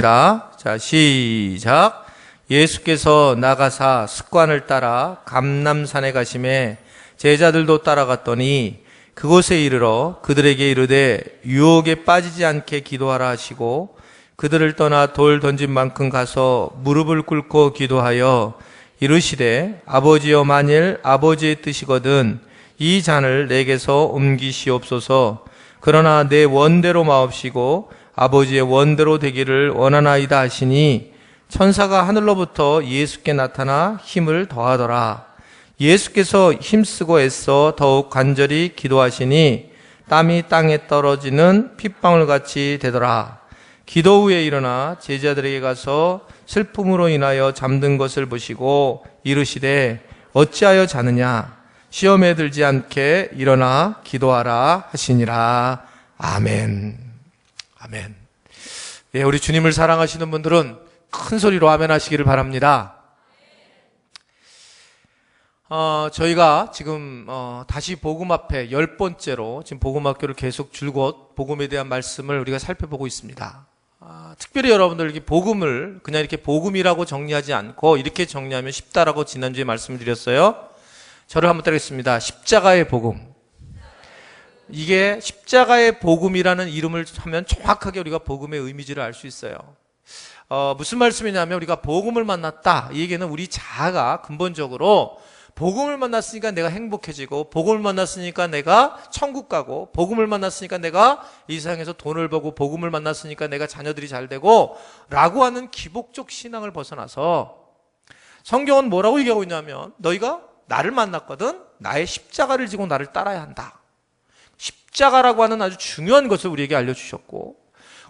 자, 시작. 예수께서 나가사 습관을 따라 감람산에 가심에 제자들도 따라갔더니 그곳에 이르러 그들에게 이르되 유혹에 빠지지 않게 기도하라 하시고 그들을 떠나 돌 던진 만큼 가서 무릎을 꿇고 기도하여 이르시되 아버지여 만일 아버지의 뜻이거든 이 잔을 내게서 옮기시옵소서. 그러나 내 원대로 마옵시고 아버지의 원대로 되기를 원하나이다 하시니 천사가 하늘로부터 예수께 나타나 힘을 더하더라. 예수께서 힘쓰고 애써 더욱 간절히 기도하시니 땀이 땅에 떨어지는 핏방울같이 되더라. 기도 후에 일어나 제자들에게 가서 슬픔으로 인하여 잠든 것을 보시고 이르시되 어찌하여 자느냐 시험에 들지 않게 일어나 기도하라 하시니라. 아멘. 아멘. 예, 우리 주님을 사랑하시는 분들은 큰 소리로 아멘 하시기를 바랍니다. 저희가 지금 다시 복음 앞에 10번째로 지금 복음학교를 계속 줄곧 복음에 대한 말씀을 우리가 살펴보고 있습니다. 특별히 여러분들 이렇게 복음을 그냥 이렇게 복음이라고 정리하지 않고 이렇게 정리하면 쉽다라고 지난주에 말씀을 드렸어요. 저를 한번 따르겠습니다. 십자가의 복음. 이게 십자가의 복음이라는 이름을 하면 정확하게 우리가 복음의 의미지를 알 수 있어요. 무슨 말씀이냐면 우리가 복음을 만났다. 이 얘기는 우리 자아가 근본적으로 복음을 만났으니까 내가 행복해지고 복음을 만났으니까 내가 천국 가고 복음을 만났으니까 내가 이 세상에서 돈을 벌고 복음을 만났으니까 내가 자녀들이 잘 되고 라고 하는 기복적 신앙을 벗어나서 성경은 뭐라고 얘기하고 있냐면 너희가 나를 만났거든 나의 십자가를 지고 나를 따라야 한다. 십자가라고 하는 아주 중요한 것을 우리에게 알려주셨고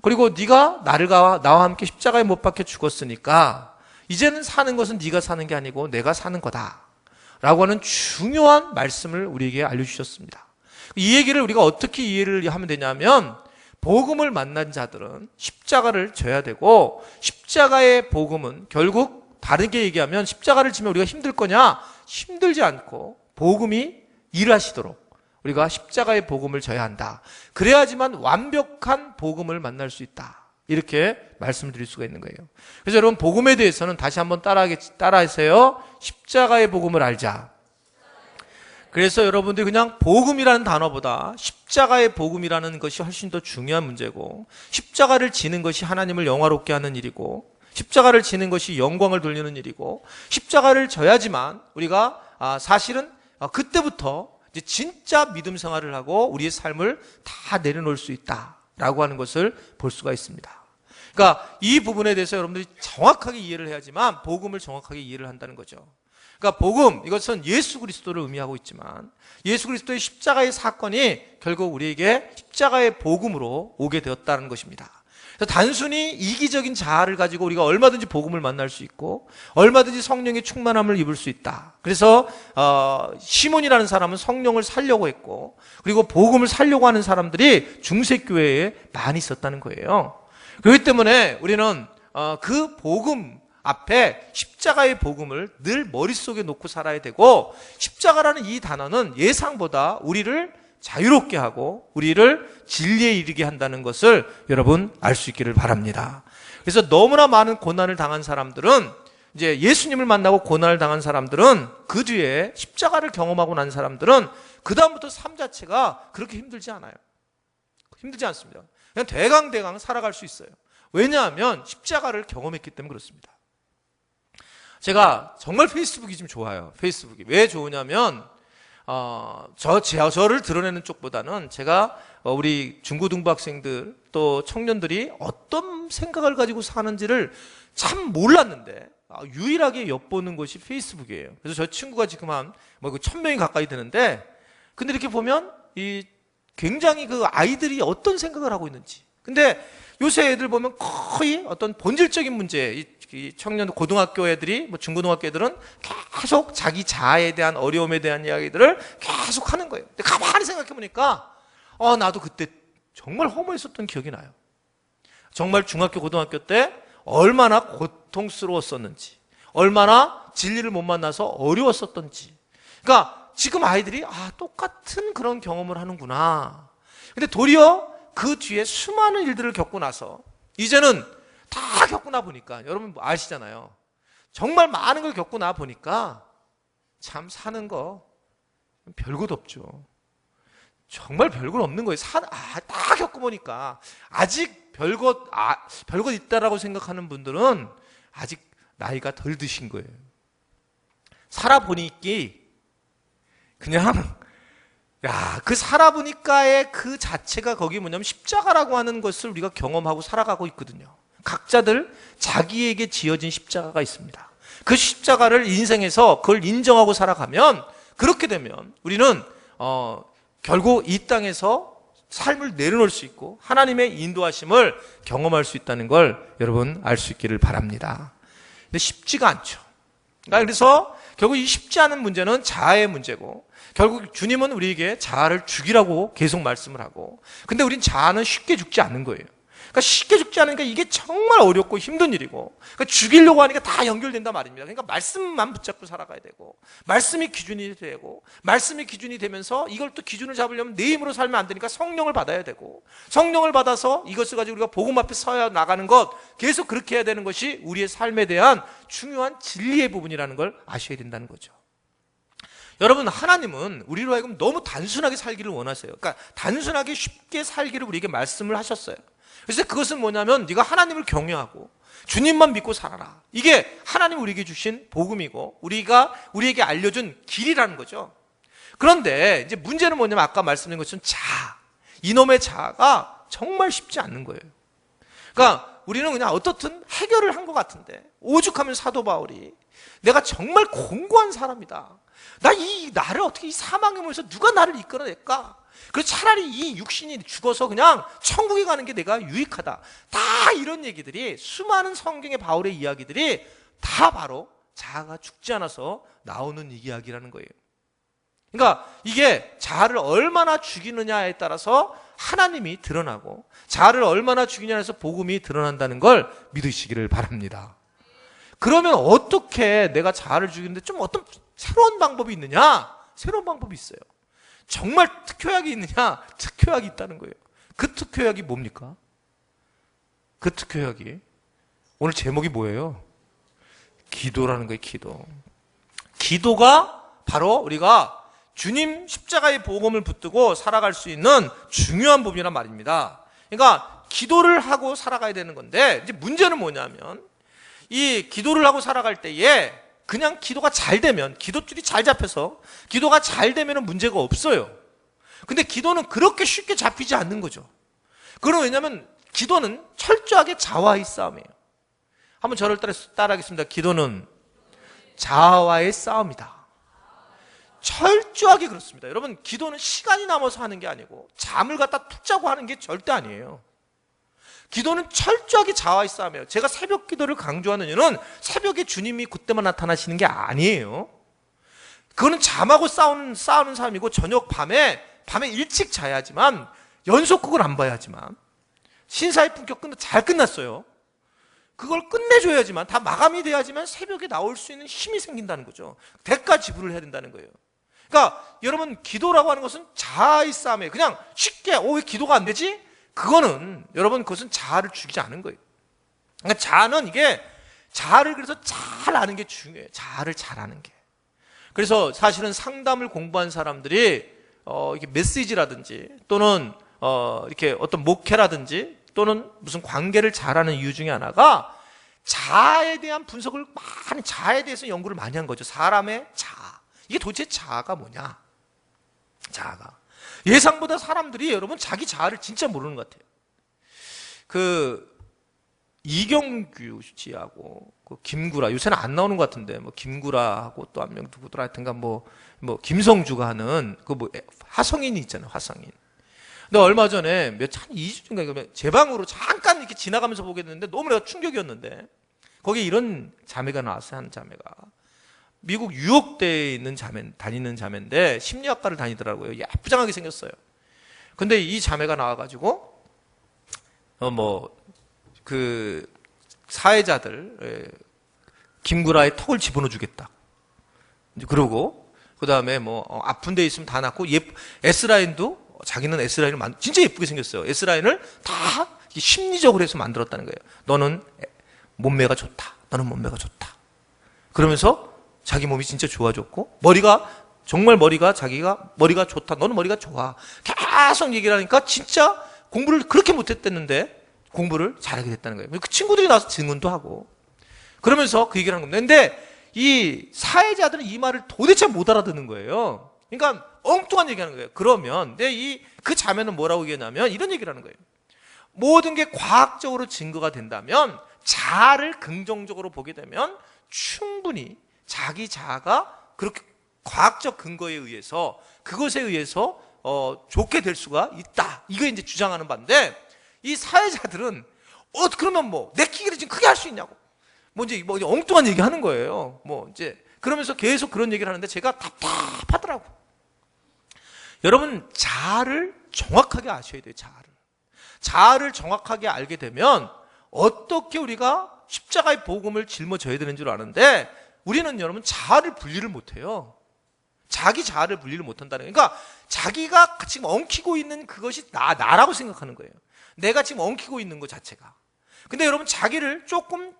그리고 네가 나와 함께 십자가에 못 박혀 죽었으니까 이제는 사는 것은 네가 사는 게 아니고 내가 사는 거다 라고 하는 중요한 말씀을 우리에게 알려주셨습니다. 이 얘기를 우리가 어떻게 이해를 하면 되냐면 복음을 만난 자들은 십자가를 져야 되고 십자가의 복음은 결국 다르게 얘기하면 십자가를 지면 우리가 힘들 거냐? 힘들지 않고 복음이 일하시도록 우리가 십자가의 복음을 져야 한다. 그래야지만 완벽한 복음을 만날 수 있다. 이렇게 말씀을 드릴 수가 있는 거예요. 그래서 여러분 복음에 대해서는 다시 한번 따라하세요. 십자가의 복음을 알자. 그래서 여러분들이 그냥 복음이라는 단어보다 십자가의 복음이라는 것이 훨씬 더 중요한 문제고 십자가를 지는 것이 하나님을 영화롭게 하는 일이고 십자가를 지는 것이 영광을 돌리는 일이고 십자가를 져야지만 우리가 사실은 그때부터 이제 진짜 믿음 생활을 하고 우리의 삶을 다 내려놓을 수 있다라고 하는 것을 볼 수가 있습니다. 그러니까 이 부분에 대해서 여러분들이 정확하게 이해를 해야지만 복음을 정확하게 이해를 한다는 거죠. 그러니까 복음, 이것은 예수 그리스도를 의미하고 있지만 예수 그리스도의 십자가의 사건이 결국 우리에게 십자가의 복음으로 오게 되었다는 것입니다. 그래서 단순히 이기적인 자아를 가지고 우리가 얼마든지 복음을 만날 수 있고 얼마든지 성령의 충만함을 입을 수 있다. 그래서 시몬이라는 사람은 성령을 살려고 했고 그리고 복음을 살려고 하는 사람들이 중세교회에 많이 있었다는 거예요. 그렇기 때문에 우리는 그 복음 앞에 십자가의 복음을 늘 머릿속에 놓고 살아야 되고 십자가라는 이 단어는 예상보다 우리를 자유롭게 하고 우리를 진리에 이르게 한다는 것을 여러분 알 수 있기를 바랍니다. 그래서 너무나 많은 고난을 당한 사람들은 이제 예수님을 만나고 고난을 당한 사람들은 그 뒤에 십자가를 경험하고 난 사람들은 그 다음부터 삶 자체가 그렇게 힘들지 않아요. 힘들지 않습니다. 그냥 대강대강 살아갈 수 있어요. 왜냐하면 십자가를 경험했기 때문에 그렇습니다. 제가 정말 페이스북이 좀 좋아요. 페이스북이 왜 좋으냐면 저를 드러내는 쪽보다는 제가 우리 중고등부 학생들 또 청년들이 어떤 생각을 가지고 사는지를 참 몰랐는데 유일하게 엿보는 것이 페이스북이에요. 그래서 저 친구가 지금 한 1000명이 가까이 되는데 근데 이렇게 보면 굉장히 그 아이들이 어떤 생각을 하고 있는지 근데 요새 애들 보면 거의 어떤 본질적인 문제 이 청년 고등학교 애들이 중고등학교 애들은 계속 자기 자아에 대한 어려움에 대한 이야기들을 계속 하는 거예요. 근데 가만히 생각해 보니까 나도 그때 정말 허무했었던 기억이 나요. 정말 중학교 고등학교 때 얼마나 고통스러웠었는지 얼마나 진리를 못 만나서 어려웠었던지 그러니까 지금 아이들이 똑같은 그런 경험을 하는구나. 근데 도리어 그 뒤에 수많은 일들을 겪고 나서 이제는 다 겪고 나 보니까 여러분 뭐 아시잖아요. 정말 많은 걸 겪고 나 보니까 참 사는 거 별것 없죠. 정말 별것 없는 거예요. 다 겪어보니까 아직 별것 있다라고 생각하는 분들은 아직 나이가 덜 드신 거예요. 살아보니까 그냥 그 살아보니까의 그 자체가 거기 뭐냐면 십자가라고 하는 것을 우리가 경험하고 살아가고 있거든요. 각자들 자기에게 지어진 십자가가 있습니다. 그 십자가를 인생에서 그걸 인정하고 살아가면, 그렇게 되면 우리는 결국 이 땅에서 삶을 내려놓을 수 있고 하나님의 인도하심을 경험할 수 있다는 걸 여러분 알 수 있기를 바랍니다. 근데 쉽지가 않죠. 그래서 결국 이 쉽지 않은 문제는 자아의 문제고, 결국 주님은 우리에게 자아를 죽이라고 계속 말씀을 하고, 근데 우린 자아는 쉽게 죽지 않는 거예요. 그러니까 쉽게 죽지 않으니까 이게 정말 어렵고 힘든 일이고, 그러니까 죽이려고 하니까 다 연결된단 말입니다. 그러니까 말씀만 붙잡고 살아가야 되고, 말씀이 기준이 되고, 말씀이 기준이 되면서 이걸 또 기준을 잡으려면 내 힘으로 살면 안 되니까 성령을 받아야 되고, 성령을 받아서 이것을 가지고 우리가 복음 앞에 서야 나가는 것, 계속 그렇게 해야 되는 것이 우리의 삶에 대한 중요한 진리의 부분이라는 걸 아셔야 된다는 거죠. 여러분, 하나님은 우리로 하여금 너무 단순하게 살기를 원하세요. 그러니까 단순하게 쉽게 살기를 우리에게 말씀을 하셨어요. 그래서 그것은 뭐냐면 네가 하나님을 경외하고 주님만 믿고 살아라. 이게 하나님 우리에게 주신 복음이고 우리에게 알려준 길이라는 거죠. 그런데 이제 문제는 뭐냐면 아까 말씀드린 것처럼 이놈의 자아가 정말 쉽지 않는 거예요. 그러니까 우리는 그냥 어떻든 해결을 한 것 같은데, 오죽하면 사도 바울이 내가 정말 공고한 사람이다. 나를 어떻게 이 사망의 몸에서 누가 나를 이끌어낼까? 그래서 차라리 이 육신이 죽어서 그냥 천국에 가는 게 내가 유익하다. 다 이런 얘기들이, 수많은 성경의 바울의 이야기들이 다 바로 자아가 죽지 않아서 나오는 이야기라는 거예요. 그러니까 이게 자아를 얼마나 죽이느냐에 따라서 하나님이 드러나고, 자아를 얼마나 죽이느냐에 따라서 복음이 드러난다는 걸 믿으시기를 바랍니다. 그러면 어떻게 내가 자아를 죽이는데 좀 어떤 새로운 방법이 있느냐? 새로운 방법이 있어요. 정말 특효약이 있느냐? 특효약이 있다는 거예요. 그 특효약이 뭡니까? 그 특효약이 오늘 제목이 뭐예요? 기도라는 거예요. 기도가 바로 우리가 주님 십자가의 복음을 붙들고 살아갈 수 있는 중요한 부분이란 말입니다. 그러니까 기도를 하고 살아가야 되는 건데, 이제 문제는 뭐냐면 이 기도를 하고 살아갈 때에 그냥 기도가 잘 되면, 기도줄이 잘 잡혀서 기도가 잘 되면 문제가 없어요. 근데 기도는 그렇게 쉽게 잡히지 않는 거죠. 그건 왜냐하면 기도는 철저하게 자아와의 싸움이에요. 한번 저를 따라하겠습니다. 기도는 자아와의 싸움이다. 철저하게 그렇습니다. 여러분, 기도는 시간이 남아서 하는 게 아니고 잠을 갖다 푹 자고 하는 게 절대 아니에요. 기도는 철저하게 자아와의 싸움이에요. 제가 새벽 기도를 강조하는 이유는 새벽에 주님이 그때만 나타나시는 게 아니에요. 그거는 잠하고 싸우는 삶이고, 저녁 밤에 일찍 자야지만, 연속극을 안 봐야지만, 신사의 품격 잘 끝났어요. 그걸 끝내줘야지만, 다 마감이 돼야지만 새벽에 나올 수 있는 힘이 생긴다는 거죠. 대가 지불을 해야 된다는 거예요. 그러니까 여러분, 기도라고 하는 것은 자아의 싸움이에요. 그냥 쉽게 왜 기도가 안 되지? 그거는 여러분, 그것은 자아를 죽이지 않은 거예요. 그러니까 자아는 이게, 자아를 그래서 잘 아는 게 중요해요. 자아를 잘 아는 게. 그래서 사실은 상담을 공부한 사람들이 이렇게 메시지라든지 또는 이렇게 어떤 목회라든지 또는 무슨 관계를 잘하는 이유 중에 하나가 자아에 대한 분석을 자아에 대해서 연구를 많이 한 거죠. 사람의 자아. 이게 도대체 자아가 뭐냐? 자아가. 예상보다 사람들이 여러분 자기 자아를 진짜 모르는 것 같아요. 이경규 씨하고 김구라, 요새는 안 나오는 것 같은데, 김구라하고 또 한 명 누구더라 하여튼가 김성주가 하는 화성인이 있잖아요. 화성인. 근데 얼마 전에 한 2주인가 제 방으로 잠깐 이렇게 지나가면서 보게 됐는데 너무 내가 충격이었는데, 거기에 이런 자매가 나왔어요. 한 자매가 미국 뉴욕대에 다니는 자매인데 심리학과를 다니더라고요. 예쁘장하게 생겼어요. 근데 이 자매가 나와가지고 사회자들 김구라의 턱을 집어넣어 주겠다. 그러고 그 다음에 아픈 데 있으면 다 낫고 S라인도 자기는 S라인을 진짜 예쁘게 생겼어요. S라인을 다 심리적으로 해서 만들었다는 거예요. 너는 몸매가 좋다. 너는 몸매가 좋다. 그러면서 자기 몸이 진짜 좋아졌고 정말 자기가 머리가 좋다. 너는 머리가 좋아. 계속 얘기를 하니까 진짜 공부를 그렇게 못했댔는데 공부를 잘하게 됐다는 거예요. 그 친구들이 나와서 증언도 하고 그러면서 그 얘기를 하는 겁니다. 근데 이 사회자들은 이 말을 도대체 못 알아듣는 거예요. 그러니까 엉뚱한 얘기하는 거예요. 그러면 그 자매는 뭐라고 얘기하냐면 이런 얘기를 하는 거예요. 모든 게 과학적으로 증거가 된다면 자아를 긍정적으로 보게 되면 충분히 자기 자아가 그렇게 과학적 근거에 의해서 그것에 의해서 좋게 될 수가 있다. 이거 이제 주장하는 바인데 이 사회자들은 그러면 내 끼기를 지금 크게 할 수 있냐고 이제 엉뚱한 얘기 하는 거예요. 이제 그러면서 계속 그런 얘기를 하는데 제가 답답하더라고. 여러분 자아를 정확하게 아셔야 돼요. 자아를 정확하게 알게 되면 어떻게 우리가 십자가의 복음을 짊어져야 되는 줄 아는데 우리는 여러분 자아를 분리를 못해요. 자기 자아를 분리를 못한다는 거예요. 그러니까 자기가 지금 엉키고 있는 그것이 나라고 생각하는 거예요. 내가 지금 엉키고 있는 것 자체가. 근데 여러분 자기를 조금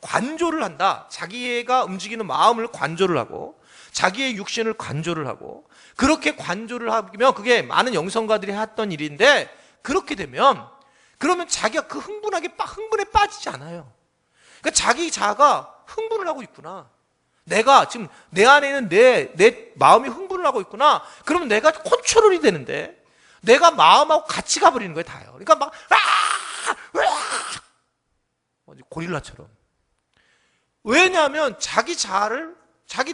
관조를 한다. 자기가 움직이는 마음을 관조를 하고 자기의 육신을 관조를 하고 그렇게 관조를 하면 그게 많은 영성가들이 했던 일인데 그렇게 되면 그러면 자기가 그 흥분에 빠지지 않아요. 그러니까 자기 자아가 흥분을 하고 있구나. 내가 지금 내 안에 있는 내 마음이 흥분을 하고 있구나. 그러면 내가 컨트롤이 되는데 내가 마음하고 같이 가버리는 거예요, 다요. 그러니까 고릴라처럼. 왜냐하면 자기 자아를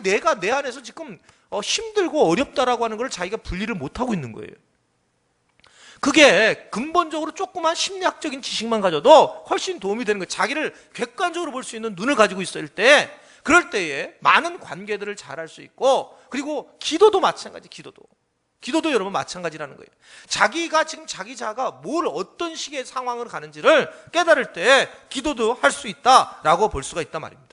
내가 내 안에서 지금 힘들고 어렵다라고 하는 걸 자기가 분리를 못하고 있는 거예요. 그게 근본적으로 조그만 심리학적인 지식만 가져도 훨씬 도움이 되는 거예요. 자기를 객관적으로 볼 수 있는 눈을 가지고 있을 때 그럴 때에 많은 관계들을 잘할 수 있고 그리고 기도도 마찬가지. 기도도 여러분 마찬가지라는 거예요. 자기가 지금 자기 자아가 어떤 식의 상황을 가는지를 깨달을 때 기도도 할 수 있다라고 볼 수가 있단 말입니다.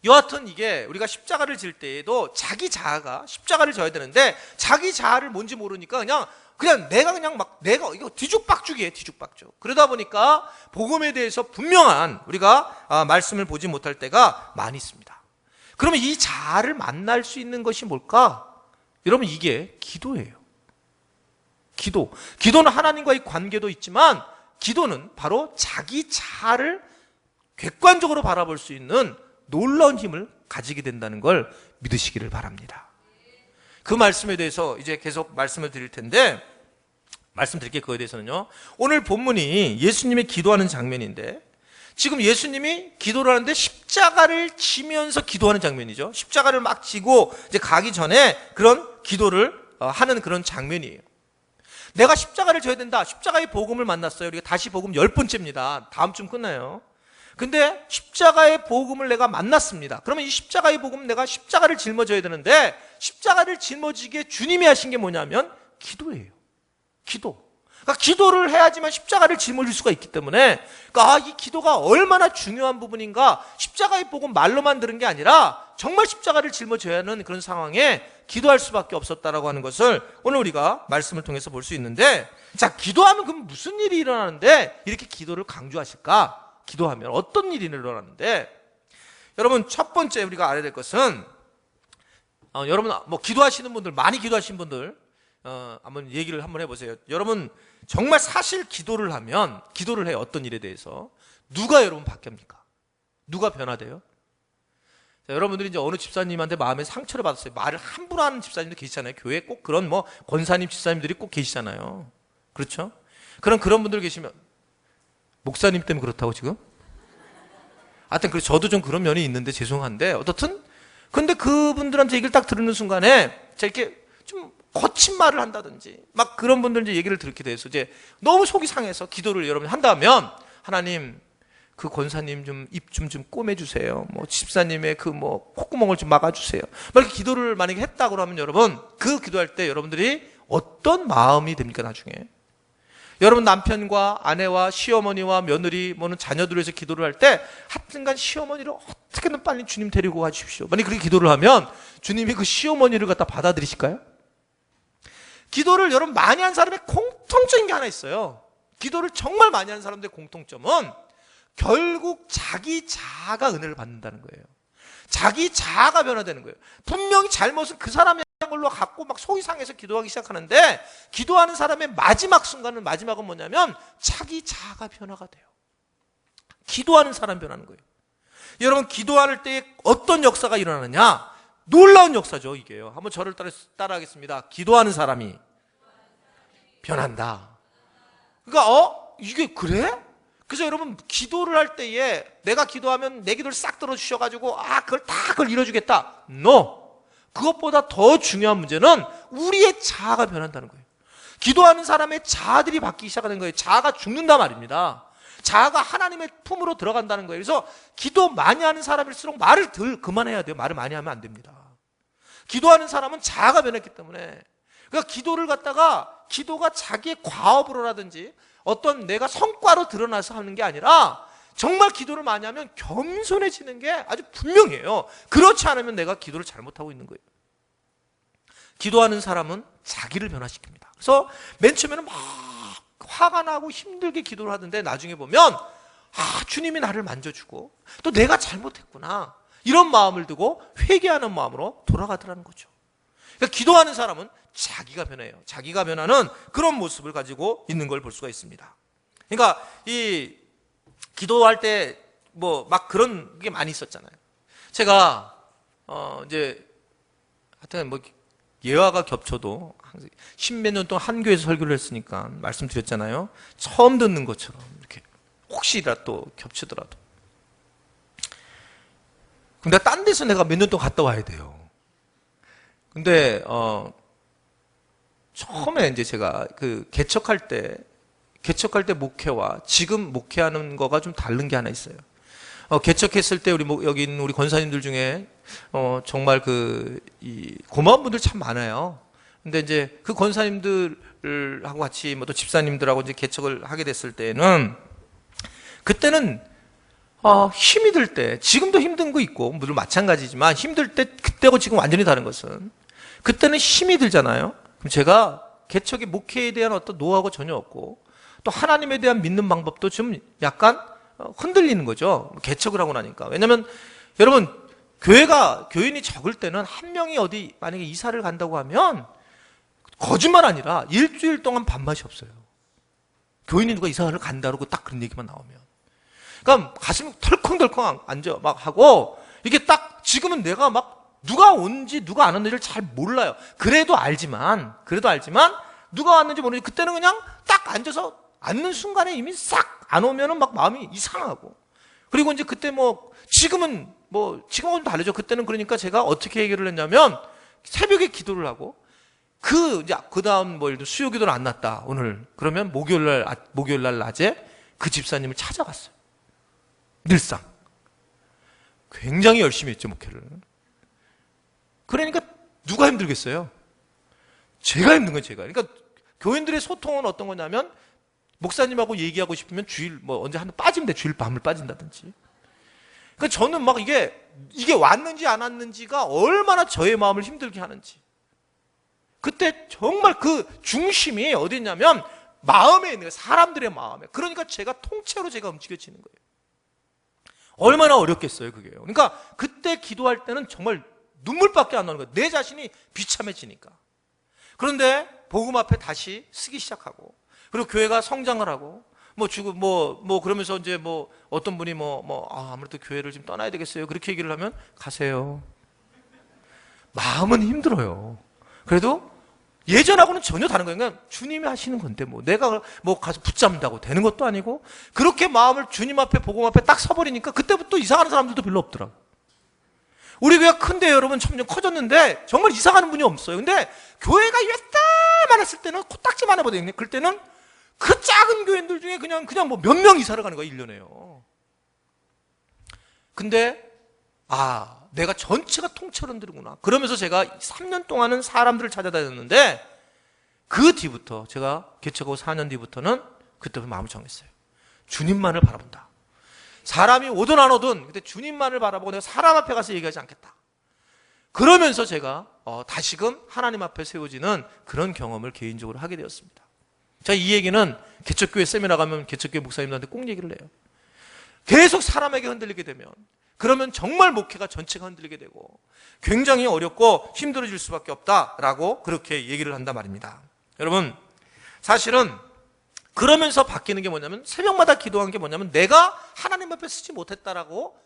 여하튼 이게 우리가 십자가를 질 때에도 자기 자아가 십자가를 져야 되는데 자기 자아를 뭔지 모르니까 그냥 내가 이거 뒤죽박죽이에요. 뒤죽박죽. 그러다 보니까 복음에 대해서 분명한 우리가 말씀을 보지 못할 때가 많이 있습니다. 그러면 이 자아를 만날 수 있는 것이 뭘까? 여러분 이게 기도예요. 기도는 하나님과의 관계도 있지만 기도는 바로 자기 자아를 객관적으로 바라볼 수 있는 놀라운 힘을 가지게 된다는 걸 믿으시기를 바랍니다. 그 말씀에 대해서 이제 계속 말씀을 드릴 텐데 말씀드릴 게 그거에 대해서는요. 오늘 본문이 예수님이 기도하는 장면인데 지금 예수님이 기도를 하는데 십자가를 지면서 기도하는 장면이죠. 십자가를 막 지고 이제 가기 전에 그런 기도를 하는 그런 장면이에요. 내가 십자가를 져야 된다. 십자가의 복음을 만났어요. 우리가 다시 복음 10번째입니다. 다음 주 끝나요. 근데 십자가의 복음을 내가 만났습니다. 그러면 이 십자가의 복음 내가 십자가를 짊어져야 되는데 십자가를 짊어지게 주님이 하신 게 뭐냐면 기도예요. 그러니까 기도를 해야지만 십자가를 짊어질 수가 있기 때문에 그러니까 이 기도가 얼마나 중요한 부분인가. 십자가의 복음 말로만 들은 게 아니라 정말 십자가를 짊어져야 하는 그런 상황에 기도할 수밖에 없었다라고 하는 것을 오늘 우리가 말씀을 통해서 볼 수 있는데 자, 기도하면 그럼 무슨 일이 일어나는데 이렇게 기도를 강조하실까? 기도하면 어떤 일이 일어나는데 여러분 첫 번째 우리가 알아야 될 것은 여러분 기도하시는 분들 많이 기도하신 분들 한번 얘기를 한번 해보세요. 여러분 정말 사실 기도를 해요. 어떤 일에 대해서 누가 여러분 바뀝니까? 누가 변화돼요? 자, 여러분들이 이제 어느 집사님한테 마음에 상처를 받았어요. 말을 함부로 하는 집사님도 계시잖아요. 교회에 꼭 그런 권사님 집사님들이 꼭 계시잖아요. 그렇죠? 그런 분들 계시면 목사님 때문에 그렇다고 지금? 하여튼 저도 좀 그런 면이 있는데 죄송한데 어떻든 근데 그분들한테 얘기를 딱 들은 순간에 제가 이렇게 좀 거친 말을 한다든지 막 그런 분들 이제 얘기를 듣게 돼서 이제 너무 속이 상해서 기도를 여러분 한다면 하나님 그 권사님 좀 입 좀 꼬매주세요. 집사님의 콧구멍을 좀 막아주세요. 막 이렇게 기도를 만약에 했다고 하면 여러분 그 기도할 때 여러분들이 어떤 마음이 됩니까 나중에? 여러분 남편과 아내와 시어머니와 며느리 자녀들을 위해서 기도를 할 때 하여튼간 시어머니를 어떻게든 빨리 주님 데리고 가주십시오. 만약 그렇게 기도를 하면 주님이 그 시어머니를 갖다 받아들이실까요? 기도를 여러분 많이 한 사람의 공통적인 게 하나 있어요. 기도를 정말 많이 하는 사람들의 공통점은 결국 자기 자아가 은혜를 받는다는 거예요. 자기 자아가 변화되는 거예요. 분명히 잘못은 그 사람의 걸로 갖고 막 속이 상해서 기도하기 시작하는데, 기도하는 사람의 마지막은 뭐냐면 자기 자아가 변화가 돼요. 기도하는 사람 변하는 거예요. 여러분, 기도할 때 어떤 역사가 일어나느냐? 놀라운 역사죠, 이게요. 한번 저를 따라하겠습니다. 기도하는 사람이 변한다. 그러니까 이게 그래? 그래서 여러분, 기도를 할 때에 내가 기도하면 내 기도를 싹 들어주셔가지고 그걸 이뤄주겠다. No. 그것보다 더 중요한 문제는 우리의 자아가 변한다는 거예요. 기도하는 사람의 자아들이 바뀌기 시작하는 거예요. 자아가 죽는다 말입니다. 자아가 하나님의 품으로 들어간다는 거예요. 그래서 기도 많이 하는 사람일수록 말을 그만해야 돼요. 말을 많이 하면 안 됩니다. 기도하는 사람은 자아가 변했기 때문에, 그러니까 기도를 갖다가 기도가 자기의 과업으로라든지 어떤 내가 성과로 드러나서 하는 게 아니라 정말 기도를 많이 하면 겸손해지는 게 아주 분명해요. 그렇지 않으면 내가 기도를 잘못하고 있는 거예요. 기도하는 사람은 자기를 변화시킵니다. 그래서 맨 처음에는 막 화가 나고 힘들게 기도를 하던데 나중에 보면 주님이 나를 만져주고 또 내가 잘못했구나 이런 마음을 두고 회개하는 마음으로 돌아가더라는 거죠. 그러니까 기도하는 사람은 자기가 변해요. 자기가 변하는 그런 모습을 가지고 있는 걸 볼 수가 있습니다. 그러니까 이 기도할 때 뭐 막 그런 게 많이 있었잖아요. 제가 이제 하여튼 뭐 예화가 겹쳐도 십몇 년 동안 한 교회에서 설교를 했으니까 말씀드렸잖아요. 처음 듣는 것처럼 이렇게 혹시라도 또 겹치더라도. 근데 딴 데서 내가 몇 년 동안 갔다 와야 돼요. 근데 처음에 이제 제가 그 개척할 때 목회와 지금 목회하는 거가 좀 다른 게 하나 있어요. 개척했을 때 여기 있는 우리 권사님들 중에 정말 고마운 분들 참 많아요. 근데 이제 그 권사님들하고 같이 또 집사님들하고 이제 개척을 하게 됐을 때는 그때는 힘이 들 때, 지금도 힘든 거 있고 물론 마찬가지지만 힘들 때 그때하고 지금 완전히 다른 것은 그때는 힘이 들잖아요. 그럼 제가 개척의 목회에 대한 어떤 노하우가 전혀 없고 또 하나님에 대한 믿는 방법도 좀 약간 흔들리는 거죠. 개척을 하고 나니까. 왜냐면 여러분, 교인이 적을 때는 한 명이 어디 만약에 이사를 간다고 하면 거짓말 아니라 일주일 동안 밥맛이 없어요. 교인이 누가 이사를 간다 그러고 딱 그런 얘기만 나오면. 그러니까 가슴이 덜컹덜컹 앉아 막 하고 이게 딱 지금은 내가 막 누가 온지 누가 안 왔는지를 잘 몰라요. 그래도 알지만 누가 왔는지 모르지. 그때는 그냥 딱 앉아서 앉는 순간에 이미 싹 안 오면은 막 마음이 이상하고. 그리고 이제 그때 지금은 좀 다르죠. 그때는 그러니까 제가 어떻게 해결을 했냐면 새벽에 기도를 하고 그 다음 예를 들어 수요 기도는 안 났다. 오늘. 그러면 목요일 날 낮에 그 집사님을 찾아갔어요. 늘상. 굉장히 열심히 했죠, 목회를. 그러니까 누가 힘들겠어요? 제가 힘든 거예요, 제가. 그러니까 교인들의 소통은 어떤 거냐면 목사님하고 얘기하고 싶으면 주일 언제 한 번 빠지면 돼. 주일 밤을 빠진다든지. 그러니까 저는 막 이게 왔는지 안 왔는지가 얼마나 저의 마음을 힘들게 하는지. 그때 정말 그 중심이 어디 있냐면 마음에 있는 거예요. 사람들의 마음에. 그러니까 제가 통째로 움직여지는 거예요. 얼마나 어렵겠어요, 그게요. 그러니까 그때 기도할 때는 정말 눈물밖에 안 나는 거예요. 내 자신이 비참해지니까. 그런데 복음 앞에 다시 쓰기 시작하고, 그리고 교회가 성장을 하고, 그러면서 이제 어떤 분이 아무래도 교회를 좀 떠나야 되겠어요. 그렇게 얘기를 하면 가세요. 마음은 힘들어요. 그래도 예전하고는 전혀 다른 거예요. 그냥 주님이 하시는 건데 내가 가서 붙잡는다고 되는 것도 아니고, 그렇게 마음을 주님 앞에 복음 앞에 딱 서버리니까 그때부터 이상하는 사람들도 별로 없더라고. 우리 교회가 큰데 여러분 점점 커졌는데 정말 이상하는 분이 없어요. 근데 교회가 옛날만 했을 때는 코딱지만 해보거든요. 그럴 때는 그 작은 교회들 중에 그냥 몇 명 이사를 가는 거야, 1년에요. 근데 내가 전체가 통째로 흔들구나. 그러면서 제가 3년 동안은 사람들을 찾아다녔는데 그 뒤부터 제가 개척하고 4년 뒤부터는 그때부터 마음을 정했어요. 주님만을 바라본다. 사람이 오든 안 오든 근데 주님만을 바라보고 내가 사람 앞에 가서 얘기하지 않겠다. 그러면서 제가 다시금 하나님 앞에 세워지는 그런 경험을 개인적으로 하게 되었습니다. 자, 이 얘기는 개척교회 세미나 가면 개척교회 목사님들한테 꼭 얘기를 해요. 계속 사람에게 흔들리게 되면, 그러면 정말 목회가 전체가 흔들리게 되고 굉장히 어렵고 힘들어질 수밖에 없다라고 그렇게 얘기를 한단 말입니다. 여러분, 사실은 그러면서 바뀌는 게 뭐냐면, 새벽마다 기도한 게 뭐냐면 내가 하나님 앞에 서지 못했다라고,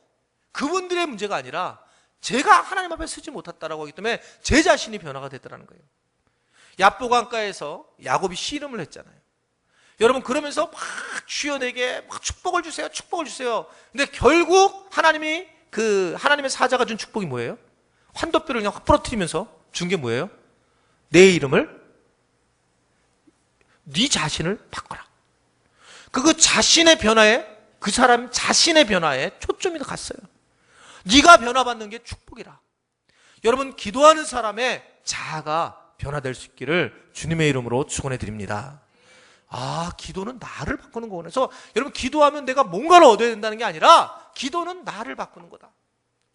그분들의 문제가 아니라 제가 하나님 앞에 서지 못했다라고 하기 때문에 제 자신이 변화가 됐다는 거예요. 얍보강가에서 야곱이 씨름을 했잖아요. 여러분, 그러면서 막 주여 내게 막 축복을 주세요, 축복을 주세요. 근데 결국 하나님이 하나님의 사자가 준 축복이 뭐예요? 환도뼈를 그냥 확 부러뜨리면서 준 게 뭐예요? 내 이름을, 네 자신을 바꿔라. 그 자신의 변화에, 그 사람 자신의 변화에 초점이 갔어요. 네가 변화받는 게 축복이라. 여러분, 기도하는 사람의 자아가 변화될 수 있기를 주님의 이름으로 축원해 드립니다. 아, 기도는 나를 바꾸는 거구나. 그래서 여러분, 기도하면 내가 뭔가를 얻어야 된다는 게 아니라 기도는 나를 바꾸는 거다.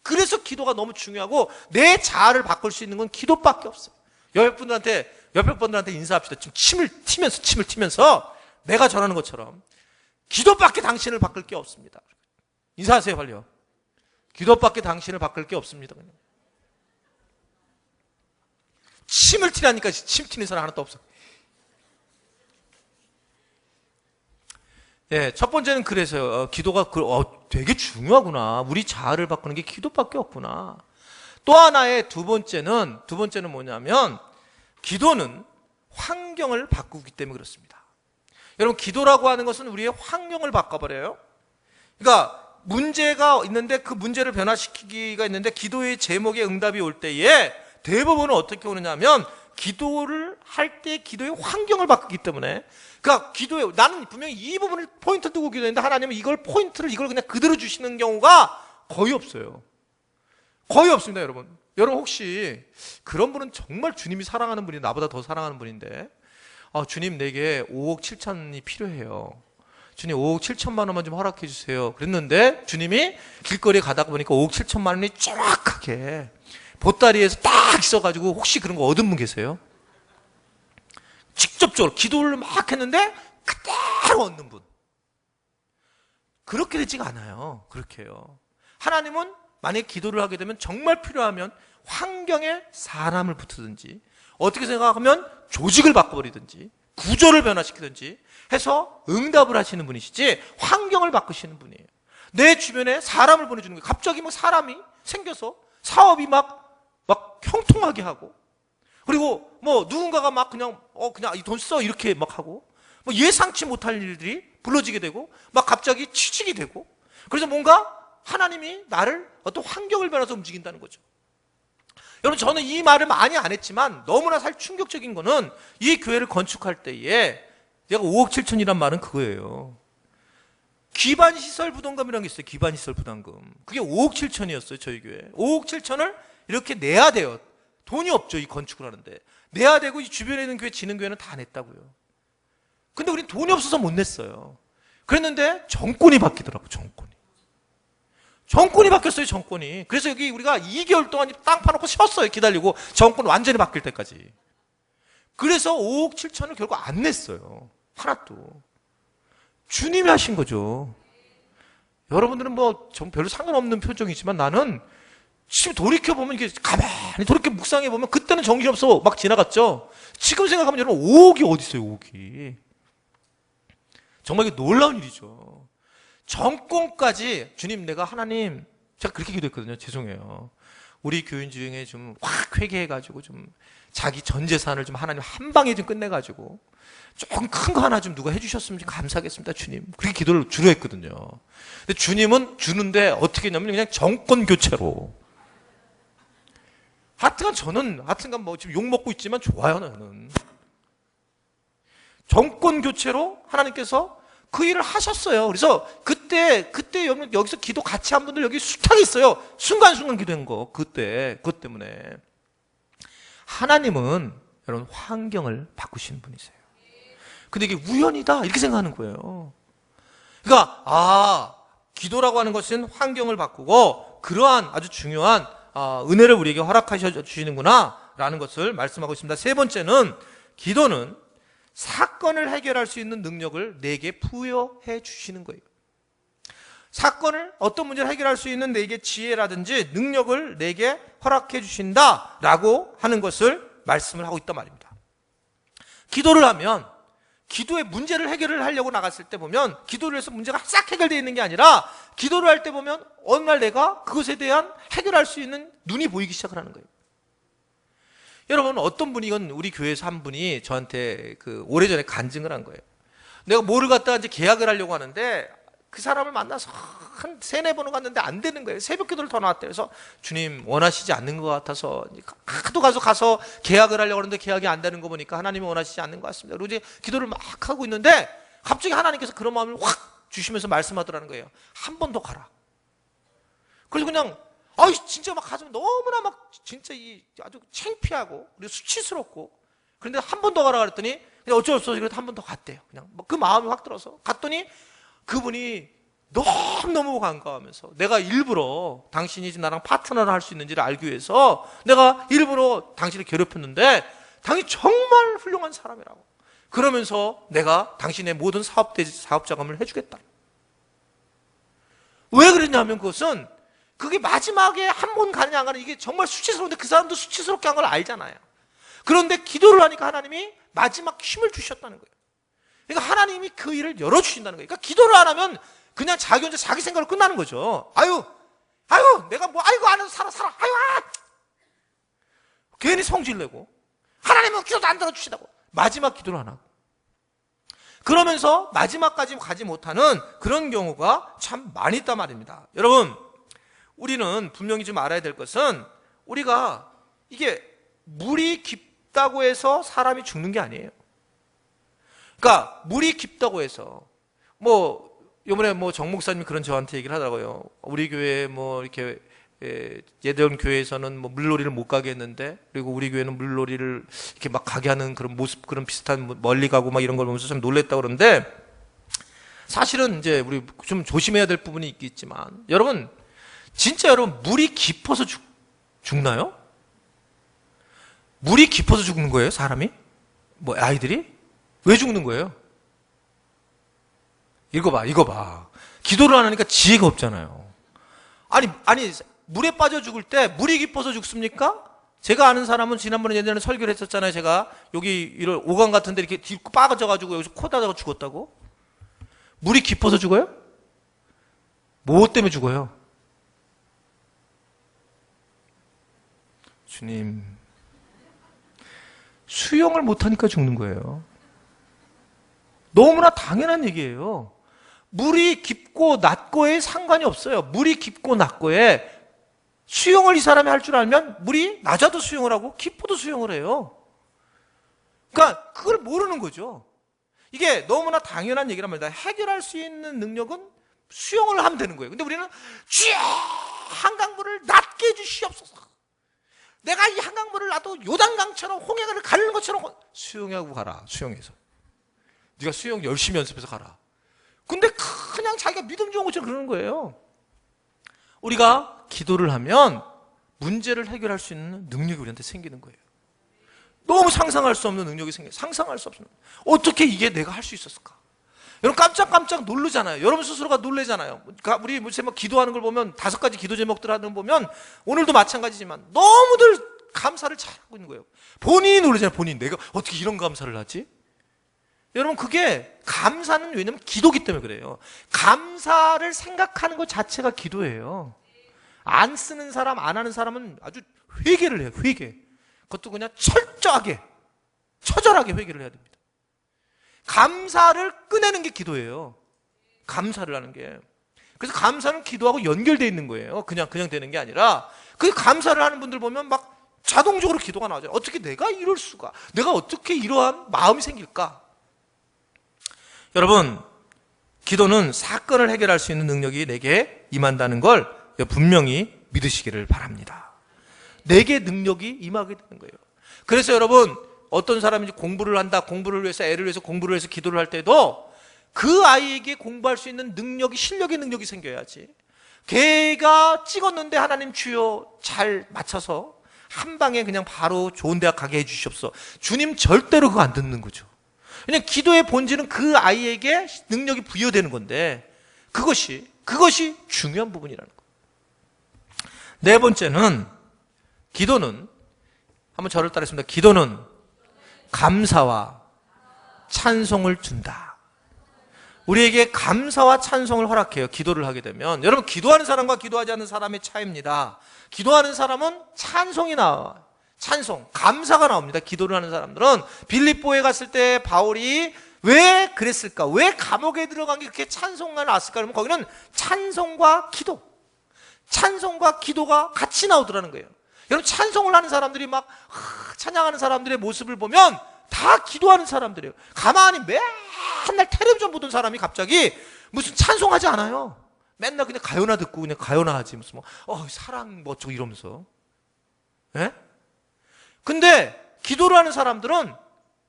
그래서 기도가 너무 중요하고, 내 자아를 바꿀 수 있는 건 기도밖에 없어요. 옆에 분들한테 인사합시다. 지금 침을 튀면서 내가 전하는 것처럼 기도밖에 당신을 바꿀 게 없습니다. 인사하세요, 빨리요. 기도밖에 당신을 바꿀 게 없습니다. 그냥. 침을 튀라니까 침 튀는 사람 하나도 없어. 네, 첫 번째는 그래서요. 기도가 되게 중요하구나. 우리 자아를 바꾸는 게 기도밖에 없구나. 또 하나의 두 번째는 뭐냐면, 기도는 환경을 바꾸기 때문에 그렇습니다. 여러분, 기도라고 하는 것은 우리의 환경을 바꿔버려요. 그러니까 문제가 있는데 그 문제를 변화시키기가 있는데, 기도의 제목에 응답이 올 때에 대부분은 어떻게 오느냐면, 기도를 할 때 기도의 환경을 바꾸기 때문에, 그러니까 나는 분명히 이 부분을 포인트 두고 기도했는데 하나님은 이걸 그냥 그대로 주시는 경우가 거의 없어요. 거의 없습니다, 여러분. 여러분, 혹시 그런 분은 정말 주님이 사랑하는 분이, 나보다 더 사랑하는 분인데, 주님, 내게 5억 7천이 필요해요. 주님, 5억 7천만 원만 좀 허락해 주세요. 그랬는데 주님이 길거리에 가다가 보니까 5억 7천만 원이 정확하게 보따리에서 딱 있어가지고, 혹시 그런 거 얻은 분 계세요? 직접적으로 기도를 막 했는데 그대로 얻는 분. 그렇게 되지가 않아요. 그렇게 해요. 하나님은 만약에 기도를 하게 되면 정말 필요하면 환경에 사람을 붙이든지, 어떻게 생각하면 조직을 바꿔버리든지 구조를 변화시키든지 해서 응답을 하시는 분이시지, 환경을 바꾸시는 분이에요. 내 주변에 사람을 보내주는 거예요. 갑자기 뭐 사람이 생겨서 사업이 막 형통하게 하고, 그리고 뭐 누군가가 막 그냥 이 돈 써 이렇게 막 하고, 뭐 예상치 못할 일들이 불러지게 되고, 막 갑자기 취직이 되고, 그래서 뭔가 하나님이 나를 어떤 환경을 변해서 움직인다는 거죠. 여러분, 저는 이 말을 많이 안 했지만 너무나 사실 충격적인 거는, 이 교회를 건축할 때에 내가 5억 7천이란 말은 그거예요. 기반시설 부담금이라는 게 있어요. 기반시설 부담금. 그게 5억 7천이었어요, 저희 교회. 5억 7천을 이렇게 내야 돼요. 돈이 없죠, 이 건축을 하는데. 내야 되고, 이 주변에 있는 교회, 지는 교회는 다 냈다고요. 근데 우린 돈이 없어서 못 냈어요. 그랬는데 정권이 바뀌더라고, 정권이 바뀌었어요, 정권이. 그래서 여기 우리가 2개월 동안 땅 파놓고 쉬었어요, 기다리고. 정권 완전히 바뀔 때까지. 그래서 5억 7천을 결국 안 냈어요. 하나도. 주님이 하신 거죠. 여러분들은 뭐 별로 상관없는 표정이지만, 나는 지금 돌이켜보면, 이게 가만히 묵상해보면 그때는 정신없어 막 지나갔죠. 지금 생각하면 여러분, 5억이 어디 있어요, 5억이. 정말 이게 놀라운 일이죠. 정권까지, 주님, 하나님, 제가 그렇게 기도했거든요. 죄송해요. 우리 교인 중에 좀 확 회개해가지고 좀 자기 전 재산을 좀 하나님 한 방에 좀 끝내가지고 조금 큰 거 하나 좀 누가 해주셨으면 좀 감사하겠습니다, 주님. 그렇게 기도를 주로 했거든요. 근데 주님은 주는데 어떻게 했냐면 그냥 정권 교체로. 하여튼간 뭐 지금 욕 먹고 있지만 좋아요, 나는. 정권 교체로 하나님께서 그 일을 하셨어요. 그래서 그때 여기서 기도 같이 한 분들 여기 숱하게 있어요. 순간순간 기도한 거. 그것 때문에. 하나님은 여러분 환경을 바꾸시는 분이세요. 근데 이게 우연이다 이렇게 생각하는 거예요. 그러니까 기도라고 하는 것은 환경을 바꾸고, 그러한 아주 중요한 은혜를 우리에게 허락하셔 주시는구나 라는 것을 말씀하고 있습니다. 세 번째는 기도는 사건을 해결할 수 있는 능력을 내게 부여해 주시는 거예요. 사건을, 어떤 문제를 해결할 수 있는 내게 지혜라든지 능력을 내게 허락해 주신다라고 하는 것을 말씀을 하고 있단 말입니다. 기도를 하면, 기도의 문제를 해결을 하려고 나갔을 때 보면 기도를 해서 문제가 싹 해결되어 있는 게 아니라 기도를 할 때 보면 어느 날 내가 그것에 대한 해결할 수 있는 눈이 보이기 시작을 하는 거예요. 여러분, 어떤 분이, 이건 우리 교회에서 한 분이 저한테 오래전에 간증을 한 거예요. 내가 뭐를 갖다가 이제 계약을 하려고 하는데 그 사람을 만나서 한 3-4번을 갔는데 안 되는 거예요. 새벽 기도를 더 나왔대요. 그래서 주님 원하시지 않는 것 같아서 하도 가서 계약을 하려고 하는데 계약이 안 되는 거 보니까 하나님이 원하시지 않는 것 같습니다. 그리고 이제 기도를 막 하고 있는데 갑자기 하나님께서 그런 마음을 확 주시면서 말씀하더라는 거예요. 한 번 더 가라. 그래서 그냥 진짜 막 가슴이 너무나 막 진짜 아주 창피하고 그리고 수치스럽고, 그런데 한 번 더 가라 그랬더니 그냥 어쩔 수 없어서 그래도 한 번 더 갔대요. 그냥 그 마음이 확 들어서 갔더니 그분이 너무너무 반가워하면서 내가 일부러 당신이 지금 나랑 파트너를 할 수 있는지를 알기 위해서 내가 일부러 당신을 괴롭혔는데 당신이 정말 훌륭한 사람이라고, 그러면서 내가 당신의 모든 사업 자금을 해주겠다. 왜 그랬냐면 그것은 그게 마지막에 한 번 가느냐 안 가느냐 이게 정말 수치스러운데 그 사람도 수치스럽게 한 걸 알잖아요. 그런데 기도를 하니까 하나님이 마지막 힘을 주셨다는 거예요. 그러니까 하나님이 그 일을 열어주신다는 거예요. 그러니까 기도를 안 하면 그냥 자기 혼자 자기 생각으로 끝나는 거죠. 내가 안 해도 살아. 괜히 성질내고 하나님은 기도도 안 들어주시다고 마지막 기도를 안 하고, 그러면서 마지막까지 가지 못하는 그런 경우가 참 많이 있단 말입니다. 여러분, 우리는 분명히 좀 알아야 될 것은 우리가 이게 물이 깊다고 해서 사람이 죽는 게 아니에요. 그러니까 물이 깊다고 해서 이번에 정 목사님이 그런 저한테 얘기를 하더라고요. 우리 교회 이렇게 예전 교회에서는 물놀이를 못 가게 했는데, 그리고 우리 교회는 물놀이를 이렇게 막 가게 하는 그런 모습, 그런 비슷한 멀리 가고 막 이런 걸 보면서 참 놀랬다고 그러는데, 사실은 이제 우리 좀 조심해야 될 부분이 있겠지만, 여러분 물이 깊어서 죽나요? 물이 깊어서 죽는 거예요, 사람이? 아이들이? 왜 죽는 거예요? 이거 봐. 기도를 안 하니까 지혜가 없잖아요. 아니, 물에 빠져 죽을 때 물이 깊어서 죽습니까? 제가 아는 사람은 지난번에 예전에 설교를 했었잖아요. 제가 여기 이런 오강 같은 데 이렇게 딛고 빠져가지고 여기서 코 닫아가 죽었다고? 물이 깊어서 죽어요? 뭐 때문에 죽어요? 주님, 수영을 못하니까 죽는 거예요. 너무나 당연한 얘기예요. 물이 깊고 낮고에 상관이 없어요. 물이 깊고 낮고에 수영을 이 사람이 할 줄 알면 물이 낮아도 수영을 하고 깊어도 수영을 해요. 그러니까 그걸 모르는 거죠. 이게 너무나 당연한 얘기란 말이다. 해결할 수 있는 능력은 수영을 하면 되는 거예요. 근데 우리는 주여 한강물을 낮게 해주시옵소서. 내가 이 한강물을 놔도 요단강처럼 홍해를 가르는 것처럼 수영하고 가라. 수영해서 네가 수영 열심히 연습해서 가라. 근데 그냥 자기가 믿음 좋은 것처럼 그러는 거예요. 우리가 기도를 하면 문제를 해결할 수 있는 능력이 우리한테 생기는 거예요. 너무 상상할 수 없는 능력이 생겨요. 상상할 수 없는. 어떻게 이게 내가 할 수 있었을까? 여러분 깜짝 놀라잖아요. 여러분 스스로가 놀라잖아요. 우리 기도하는 걸 보면 5가지 기도 제목들 하는 거 보면 오늘도 마찬가지지만 너무들 감사를 잘하고 있는 거예요. 본인이 놀라잖아요. 내가 어떻게 이런 감사를 하지? 여러분 그게 감사는 왜냐면 기도기 때문에 그래요. 감사를 생각하는 것 자체가 기도예요. 안 쓰는 사람, 안 하는 사람은 아주 회개를 해요. 회개. 그것도 그냥 처절하게 회개를 해야 됩니다. 감사를 꺼내는 게 기도예요. 감사를 하는 게. 그래서 감사는 기도하고 연결되어 있는 거예요. 그냥 되는 게 아니라. 그 감사를 하는 분들 보면 막 자동적으로 기도가 나오잖아요. 어떻게 내가 이럴 수가? 내가 어떻게 이러한 마음이 생길까? 여러분, 기도는 사건을 해결할 수 있는 능력이 내게 임한다는 걸 분명히 믿으시기를 바랍니다. 내게 능력이 임하게 되는 거예요. 그래서 여러분, 어떤 사람이 공부를 한다, 공부를 위해서 공부를 해서 기도를 할 때도 그 아이에게 공부할 수 있는 능력이, 실력의 능력이 생겨야지. 걔가 찍었는데 하나님 주여 잘 맞춰서 한 방에 그냥 바로 좋은 대학 가게 해주시옵소서. 주님 절대로 그거 안 듣는 거죠. 그냥 기도의 본질은 그 아이에게 능력이 부여되는 건데 그것이 중요한 부분이라는 거예요. 네 번째는 기도는, 한번 저를 따르겠습니다. 기도는 감사와 찬송을 준다. 우리에게 감사와 찬송을 허락해요. 기도를 하게 되면. 여러분, 기도하는 사람과 기도하지 않는 사람의 차이입니다. 기도하는 사람은 찬송이 나와요. 찬송, 감사가 나옵니다. 기도를 하는 사람들은. 빌립보에 갔을 때 바울이 왜 그랬을까? 왜 감옥에 들어간 게 그렇게 찬송가 나왔을까? 그러면 거기는 찬송과 기도, 찬송과 기도가 같이 나오더라는 거예요. 여러분, 찬송을 하는 사람들이 막 찬양하는 사람들의 모습을 보면 다 기도하는 사람들이에요. 가만히 맨날 텔레비전 보던 사람이 갑자기 무슨 찬송하지 않아요. 맨날 그냥 가요나 듣고 그냥 가요나 하지. 무슨 사랑 뭐 어쩌고 이러면서. 예? 근데 기도를 하는 사람들은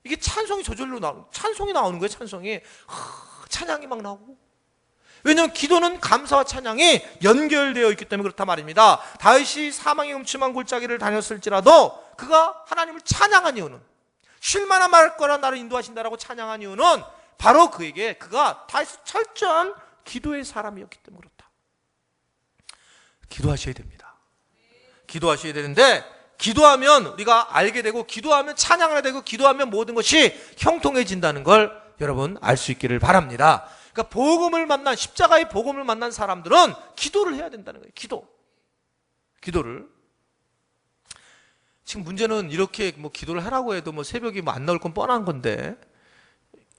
이게 찬송이 저절로 찬송이 나오는 거예요. 찬송이. 찬양이 막 나오고. 왜냐하면 기도는 감사와 찬양이 연결되어 있기 때문에 그렇단 말입니다. 다윗이 사망의 음침한 골짜기를 다녔을지라도 그가 하나님을 찬양한 이유는, 쉴만한 말 거라 나를 인도하신다라고 찬양한 이유는 바로 그가 다윗이 철저한 기도의 사람이었기 때문에 그렇다. 기도하셔야 됩니다. 기도하셔야 되는데, 기도하면 우리가 알게 되고, 기도하면 찬양을 되고, 기도하면 모든 것이 형통해진다는 걸 여러분 알 수 있기를 바랍니다. 그러니까 복음을 만난, 십자가의 복음을 만난 사람들은 기도를 해야 된다는 거예요. 기도를. 지금 문제는 이렇게 기도를 하라고 해도 새벽에 안 나올 건 뻔한 건데,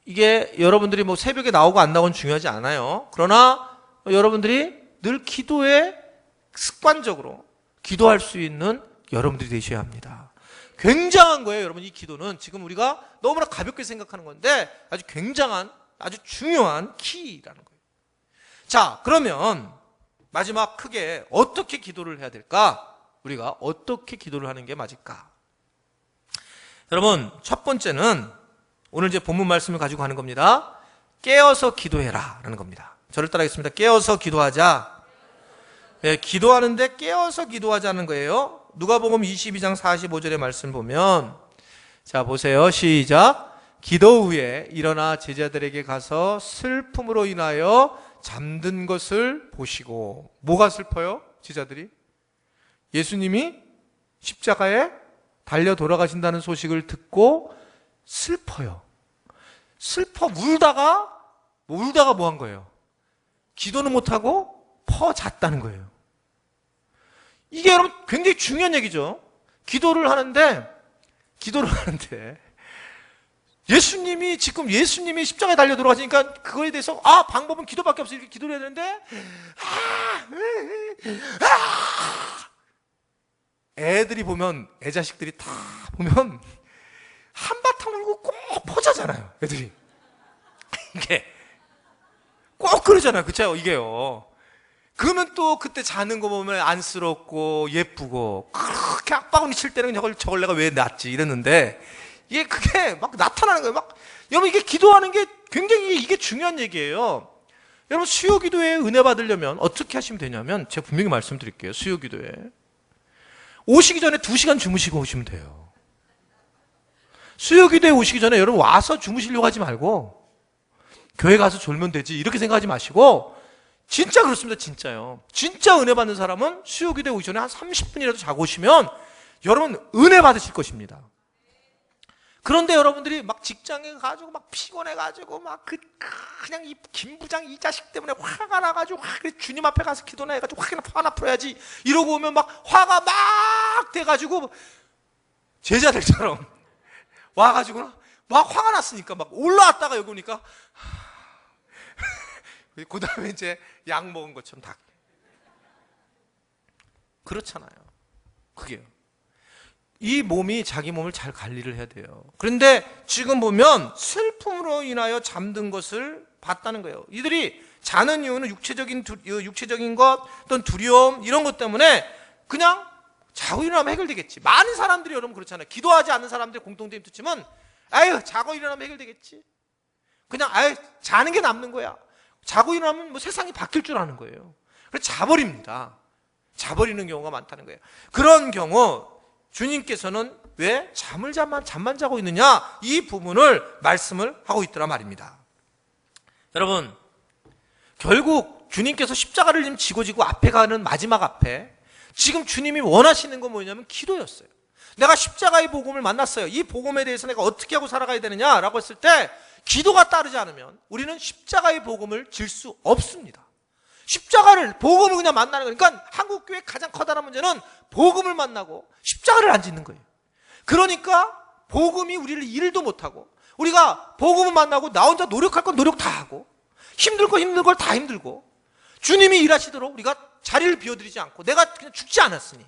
이게 여러분들이 새벽에 나오고 안 나오건 중요하지 않아요. 그러나 여러분들이 늘 기도에 습관적으로 기도할 수 있는 여러분들이 되셔야 합니다. 굉장한 거예요, 여러분. 이 기도는 지금 우리가 너무나 가볍게 생각하는 건데 아주 굉장한, 아주 중요한 키라는 거예요. 자, 그러면 마지막 크게 어떻게 기도를 해야 될까? 우리가 어떻게 기도를 하는 게 맞을까? 여러분, 첫 번째는 오늘 이제 본문 말씀을 가지고 가는 겁니다. 깨어서 기도해라 라는 겁니다. 저를 따라하겠습니다. 깨어서 기도하자. 네, 기도하는데 깨어서 기도하자는 거예요. 누가복음 22장 45절의 말씀 보면, 자 보세요. 시작. 기도 후에 일어나 제자들에게 가서 슬픔으로 인하여 잠든 것을 보시고. 뭐가 슬퍼요? 제자들이? 예수님이 십자가에 달려 돌아가신다는 소식을 듣고 슬퍼요. 울다가 뭐 한 거예요? 기도는 못하고 퍼잤다는 거예요. 이게 여러분 굉장히 중요한 얘기죠. 기도를 하는데 예수님이 십자가에 달려 돌아가시니까 그거에 대해서 방법은 기도밖에 없어요. 이렇게 기도를 해야 되는데 애들이 보면, 애자식들이 다 보면 한바탕 울고 꼭 포자잖아요. 애들이 이게 꼭 그러잖아요. 그쵸? 이게요. 그러면 또 그때 자는 거 보면 안쓰럽고 예쁘고, 그렇게 악바구니 칠 때는 저걸 내가 왜 낳았지 이랬는데, 그게 막 나타나는 거예요. 여러분, 이게 기도하는 게 굉장히 이게 중요한 얘기예요. 여러분, 수요 기도에 은혜 받으려면 어떻게 하시면 되냐면, 제가 분명히 말씀드릴게요. 수요 기도에 오시기 전에 2시간 주무시고 오시면 돼요. 수요 기도에 오시기 전에 여러분 와서 주무시려고 하지 말고 교회 가서 졸면 되지 이렇게 생각하지 마시고, 진짜 그렇습니다. 진짜요. 진짜 은혜 받는 사람은 수요 기도에 오기 전에 한 30분이라도 자고 오시면 여러분 은혜 받으실 것입니다. 그런데 여러분들이 막 직장에 가지고 막 피곤해가지고 그냥 이 김 부장 이 자식 때문에 화가 나가지고 주님 앞에 가서 기도나 해가지고 화나 풀어야지 이러고 오면 막 화가 막 돼가지고 제자들처럼 와가지고 막 화가 났으니까 막 올라왔다가 여기 오니까 그 다음에 이제 약 먹은 것처럼 다 그렇잖아요. 그게요. 이 몸이 자기 몸을 잘 관리를 해야 돼요. 그런데 지금 보면 슬픔으로 인하여 잠든 것을 봤다는 거예요. 이들이 자는 이유는 육체적인 것 또는 두려움 이런 것 때문에 그냥 자고 일어나면 해결되겠지. 많은 사람들이 여러분 그렇잖아요. 기도하지 않는 사람들의 공통된 특징은 자고 일어나면 해결되겠지. 그냥 자는 게 남는 거야. 자고 일어나면 세상이 바뀔 줄 아는 거예요. 그래서 자버립니다. 자버리는 경우가 많다는 거예요. 그런 경우 주님께서는 왜 잠만 자고 있느냐, 이 부분을 말씀을 하고 있더라 말입니다. 여러분, 결국 주님께서 십자가를 지금 지고 앞에 가는 마지막 앞에 지금 주님이 원하시는 건 뭐냐면 기도였어요. 내가 십자가의 복음을 만났어요. 이 복음에 대해서 내가 어떻게 하고 살아가야 되느냐라고 했을 때 기도가 따르지 않으면 우리는 십자가의 복음을 질 수 없습니다. 복음을 그냥 만나는 거니까 한국교회의 가장 커다란 문제는 복음을 만나고 십자가를 안 짓는 거예요. 그러니까 복음이 우리를 일도 못하고, 우리가 복음을 만나고 나 혼자 노력할 건 노력 다 하고, 힘들 걸 다 힘들고, 주님이 일하시도록 우리가 자리를 비워드리지 않고 내가 그냥 죽지 않았으니,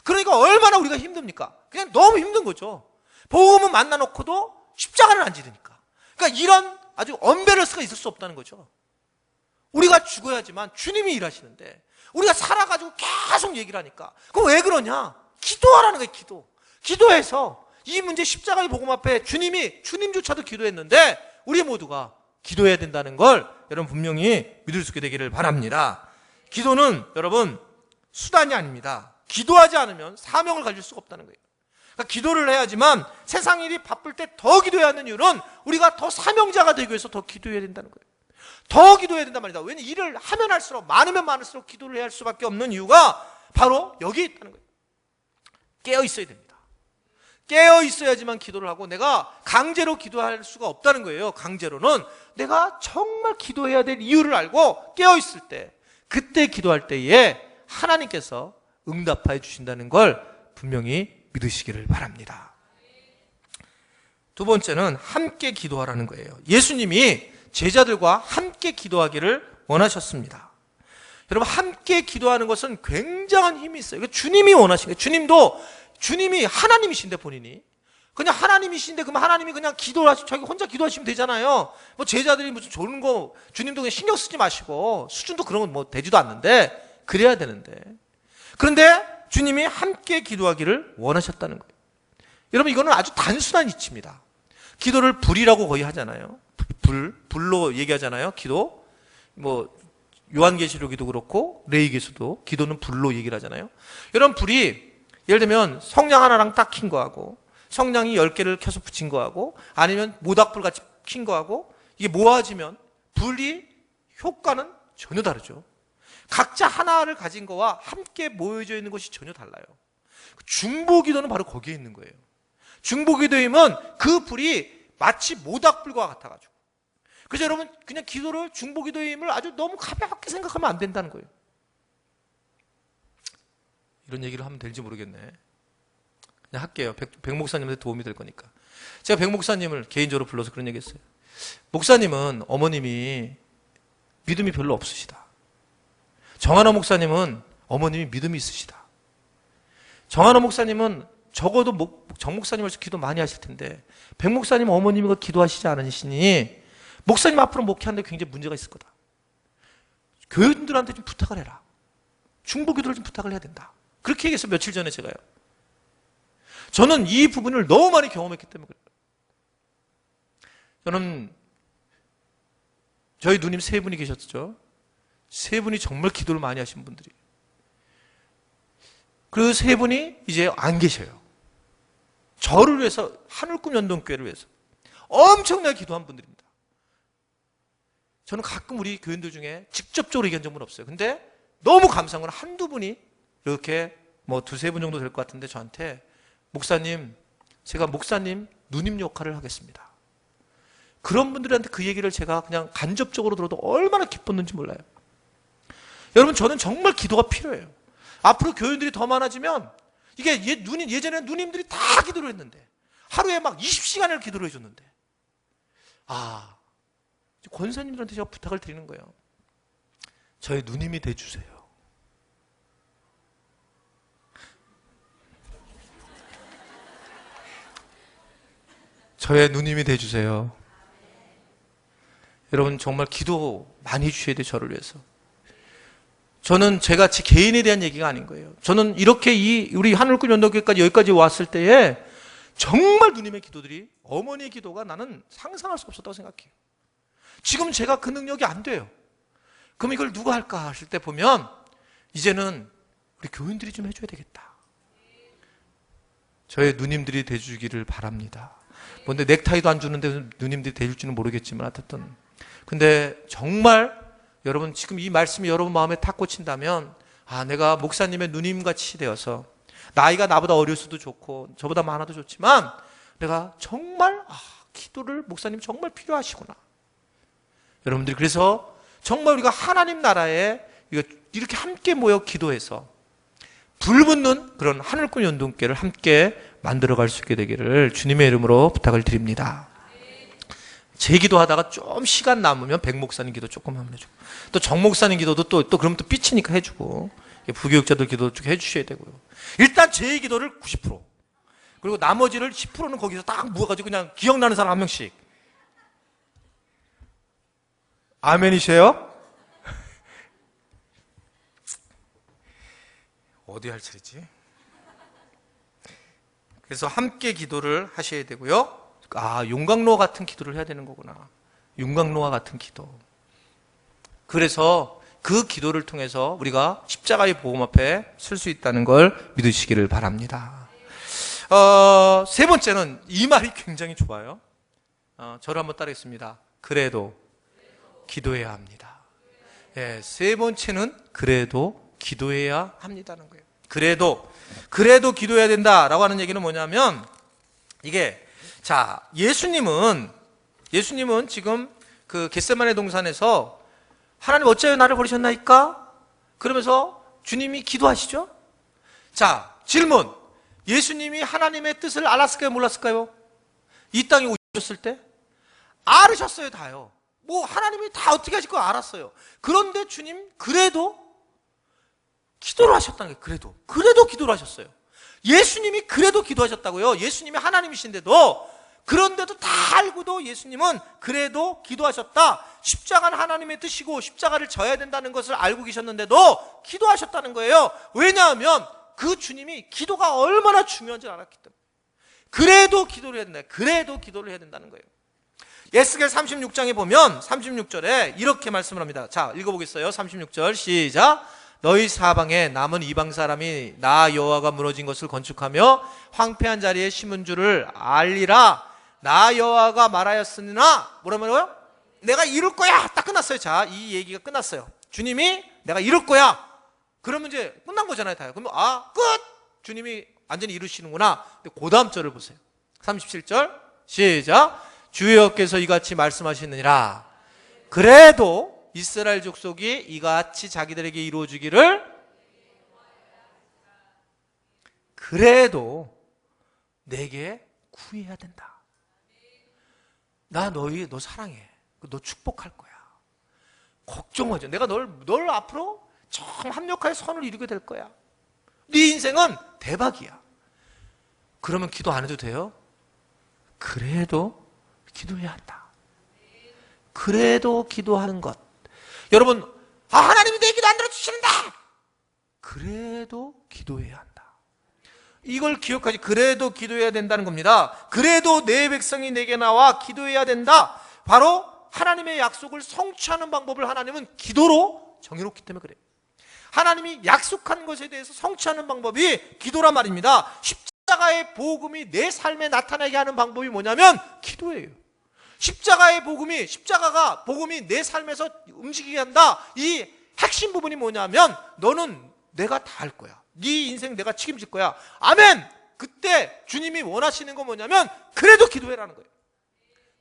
그러니까 얼마나 우리가 힘듭니까? 그냥 너무 힘든 거죠. 복음을 만나놓고도 십자가를 안 지르니까. 그러니까 이런 아주 언밸런스가 있을 수 없다는 거죠. 우리가 죽어야지만 주님이 일하시는데 우리가 살아가지고 계속 얘기를 하니까, 그럼 왜 그러냐? 기도하라는 거예요. 기도해서 이 문제, 십자가의 복음 앞에 주님조차도 기도했는데 우리 모두가 기도해야 된다는 걸 여러분 분명히 믿을 수 있게 되기를 바랍니다. 기도는 여러분 수단이 아닙니다. 기도하지 않으면 사명을 가질 수가 없다는 거예요. 그러니까 기도를 해야지만, 세상 일이 바쁠 때 더 기도해야 하는 이유는 우리가 더 사명자가 되기 위해서 더 기도해야 된다는 거예요. 더 기도해야 된단 말이다. 왜냐하면 일을 하면 할수록, 많으면 많을수록 기도를 해야 할 수밖에 없는 이유가 바로 여기에 있다는 거예요. 깨어 있어야 됩니다. 깨어 있어야지만 기도를 하고, 내가 강제로 기도할 수가 없다는 거예요. 강제로는 내가 정말 기도해야 될 이유를 알고 깨어 있을 때, 그때 기도할 때에 하나님께서 응답하여 주신다는 걸 분명히 믿으시기를 바랍니다. 두 번째는 함께 기도하라는 거예요. 예수님이 제자들과 함께 기도하기를 원하셨습니다. 여러분, 함께 기도하는 것은 굉장한 힘이 있어요. 주님이 원하신 거예요. 주님이 하나님이신데, 본인이 그냥 하나님이신데, 그러면 하나님이 그냥 자기 혼자 기도하시면 되잖아요. 뭐 제자들이 무슨 좋은 거, 주님도 그냥 신경 쓰지 마시고, 수준도 그런 건 뭐 되지도 않는데, 그래야 되는데. 그런데 주님이 함께 기도하기를 원하셨다는 거예요. 여러분, 이거는 아주 단순한 이치입니다. 기도를 불이라고 거의 하잖아요. 불로 얘기하잖아요. 기도. 뭐 요한계시록에도 그렇고 레위기에서도 기도는 불로 얘기를 하잖아요. 여러분, 불이 예를 들면 성냥 하나랑 딱 킨 거하고, 성냥이 10개를 켜서 붙인 거하고, 아니면 모닥불 같이 킨 거하고, 이게 모아지면 불이 효과는 전혀 다르죠. 각자 하나를 가진 거와 함께 모여져 있는 것이 전혀 달라요. 중보기도는 바로 거기에 있는 거예요. 중보기도이면 그 불이 마치 모닥불과 같아가지고, 그래서 여러분, 그냥 중보기도임을 아주 너무 가볍게 생각하면 안 된다는 거예요. 이런 얘기를 하면 될지 모르겠네. 그냥 할게요. 백 목사님한테 도움이 될 거니까. 제가 백 목사님을 개인적으로 불러서 그런 얘기 했어요. 목사님은 어머님이 믿음이 별로 없으시다. 정한호 목사님은 어머님이 믿음이 있으시다. 정한호 목사님은 적어도 정 목사님을 기도 많이 하실 텐데, 백 목사님 어머님이 기도하시지 않으시니 목사님 앞으로 목회하는데 굉장히 문제가 있을 거다. 교인들한테 좀 부탁을 해라. 중보기도를 좀 부탁을 해야 된다. 그렇게 얘기했어요. 며칠 전에 제가요. 저는 이 부분을 너무 많이 경험했기 때문에 그래요. 저는 저희 누님 3분이 계셨죠. 3분이 정말 기도를 많이 하신 분들이. 그 3분이 이제 안 계셔요. 저를 위해서, 하늘꿈 연동교회를 위해서 엄청나게 기도한 분들입니다. 저는 가끔 우리 교인들 중에 직접적으로 얘기한 적은 없어요. 근데 너무 감사한 건 한두 분이 이렇게 뭐 2-3분 정도 될 것 같은데 저한테, 목사님, 제가 목사님 누님 역할을 하겠습니다. 그런 분들한테 그 얘기를 제가 그냥 간접적으로 들어도 얼마나 기뻤는지 몰라요. 여러분, 저는 정말 기도가 필요해요. 앞으로 교인들이 더 많아지면, 이게 예전에 누님들이 다 기도를 했는데, 하루에 막 20시간을 기도를 해줬는데, 권사님들한테 제가 부탁을 드리는 거예요. 저희 누님이 돼주세요. 저의 누님이 돼주세요. 여러분, 정말 기도 많이 해주셔야 돼요. 저를 위해서. 저는 제가 제 개인에 대한 얘기가 아닌 거예요. 저는 이렇게 우리 하늘꿈 연동교회까지 여기까지 왔을 때에 정말 누님의 기도들이, 어머니의 기도가 나는 상상할 수 없었다고 생각해요. 지금 제가 그 능력이 안 돼요. 그럼 이걸 누가 할까 하실 때 보면 이제는 우리 교인들이 좀 해줘야 되겠다. 저의 누님들이 대주기를 바랍니다. 근데 넥타이도 안 주는데 누님들이 대줄지는 모르겠지만 어쨌든 근데 정말 여러분 지금 이 말씀이 여러분 마음에 탁 꽂힌다면 내가 목사님의 누님같이 되어서 나이가 나보다 어릴 수도 좋고 저보다 많아도 좋지만 내가 정말 기도를 목사님 정말 필요하시구나. 여러분들이 그래서 정말 우리가 하나님 나라에 이렇게 함께 모여 기도해서 불붙는 그런 하늘꾼 연동계를 함께 만들어갈 수 있게 되기를 주님의 이름으로 부탁을 드립니다. 제 기도하다가 좀 시간 남으면 백 목사님 기도 조금 한번 해주고 또 정 목사님 기도도 또 그러면 또 삐치니까 해주고 부교육자들 기도 쭉 해주셔야 되고요. 일단 제 기도를 90% 그리고 나머지를 10%는 거기서 딱 모아가지고 그냥 기억나는 사람 한 명씩. 아멘이세요? 어디 할 차례지? 그래서 함께 기도를 하셔야 되고요. 용광로와 같은 기도를 해야 되는 거구나. 용광로와 같은 기도. 그래서 그 기도를 통해서 우리가 십자가의 복음 앞에 설 수 있다는 걸 믿으시기를 바랍니다. 세 번째는 이 말이 굉장히 좋아요. 저를 한번 따르겠습니다. 그래도 기도해야 합니다. 세 번째는 그래도 기도해야 합니다는 거예요. 그래도 기도해야 된다라고 하는 얘기는 뭐냐면 이게 예수님은 지금 그 겟세마네 동산에서 하나님 어찌하여 나를 버리셨나이까? 그러면서 주님이 기도하시죠? 질문. 예수님이 하나님의 뜻을 알았을까요? 몰랐을까요? 이 땅에 오셨을 때? 알으셨어요, 다요. 하나님이 다 어떻게 하실 거 알았어요. 그런데 주님, 그래도 기도를 하셨다는 거예요. 그래도 기도를 하셨어요. 예수님이 그래도 기도하셨다고요. 예수님이 하나님이신데도 그런데도 다 알고도 예수님은 그래도 기도하셨다. 십자가는 하나님의 뜻이고 십자가를 져야 된다는 것을 알고 계셨는데도 기도하셨다는 거예요. 왜냐하면 그 주님이 기도가 얼마나 중요한지 알았기 때문에. 그래도 기도를 해야 된다. 그래도 기도를 해야 된다는 거예요. 에스겔 36장에 보면 36절에 이렇게 말씀을 합니다. 읽어보겠어요. 36절 시작. 너희 사방에 남은 이방 사람이 나 여호와가 무너진 것을 건축하며 황폐한 자리에 심은 줄을 알리라. 나 여호와가 말하였으나 뭐라고요? 내가 이룰 거야. 딱 끝났어요. 이 얘기가 끝났어요. 주님이 내가 이룰 거야. 그러면 이제 끝난 거잖아요. 다요. 그러면 끝. 주님이 완전히 이루시는구나. 근데 그 다음 절을 보세요. 37절 시작. 주여께서 이같이 말씀하시느니라. 그래도 이스라엘 족속이 이같이 자기들에게 이루어주기를 그래도 내게 구해야 된다. 나 너 사랑해. 너 축복할 거야. 걱정하지. 내가 널 앞으로 참 합력하여 선을 이루게 될 거야. 네 인생은 대박이야. 그러면 기도 안 해도 돼요? 그래도 기도해야 한다. 그래도 기도하는 것. 여러분, 하나님이 내 기도 안 들어주시는데! 그래도 기도해야 한다. 이걸 기억하지. 그래도 기도해야 된다는 겁니다. 그래도 내 백성이 내게 나와 기도해야 된다. 바로 하나님의 약속을 성취하는 방법을 하나님은 기도로 정해놓기 때문에 그래요. 하나님이 약속한 것에 대해서 성취하는 방법이 기도란 말입니다. 십자가의 복음이 내 삶에 나타나게 하는 방법이 뭐냐면 기도예요. 십자가의 복음이 내 삶에서 움직이게 한다. 이 핵심 부분이 뭐냐면 너는 내가 다 할 거야. 네 인생 내가 책임질 거야. 아멘. 그때 주님이 원하시는 건 뭐냐면 그래도 기도해라는 거예요.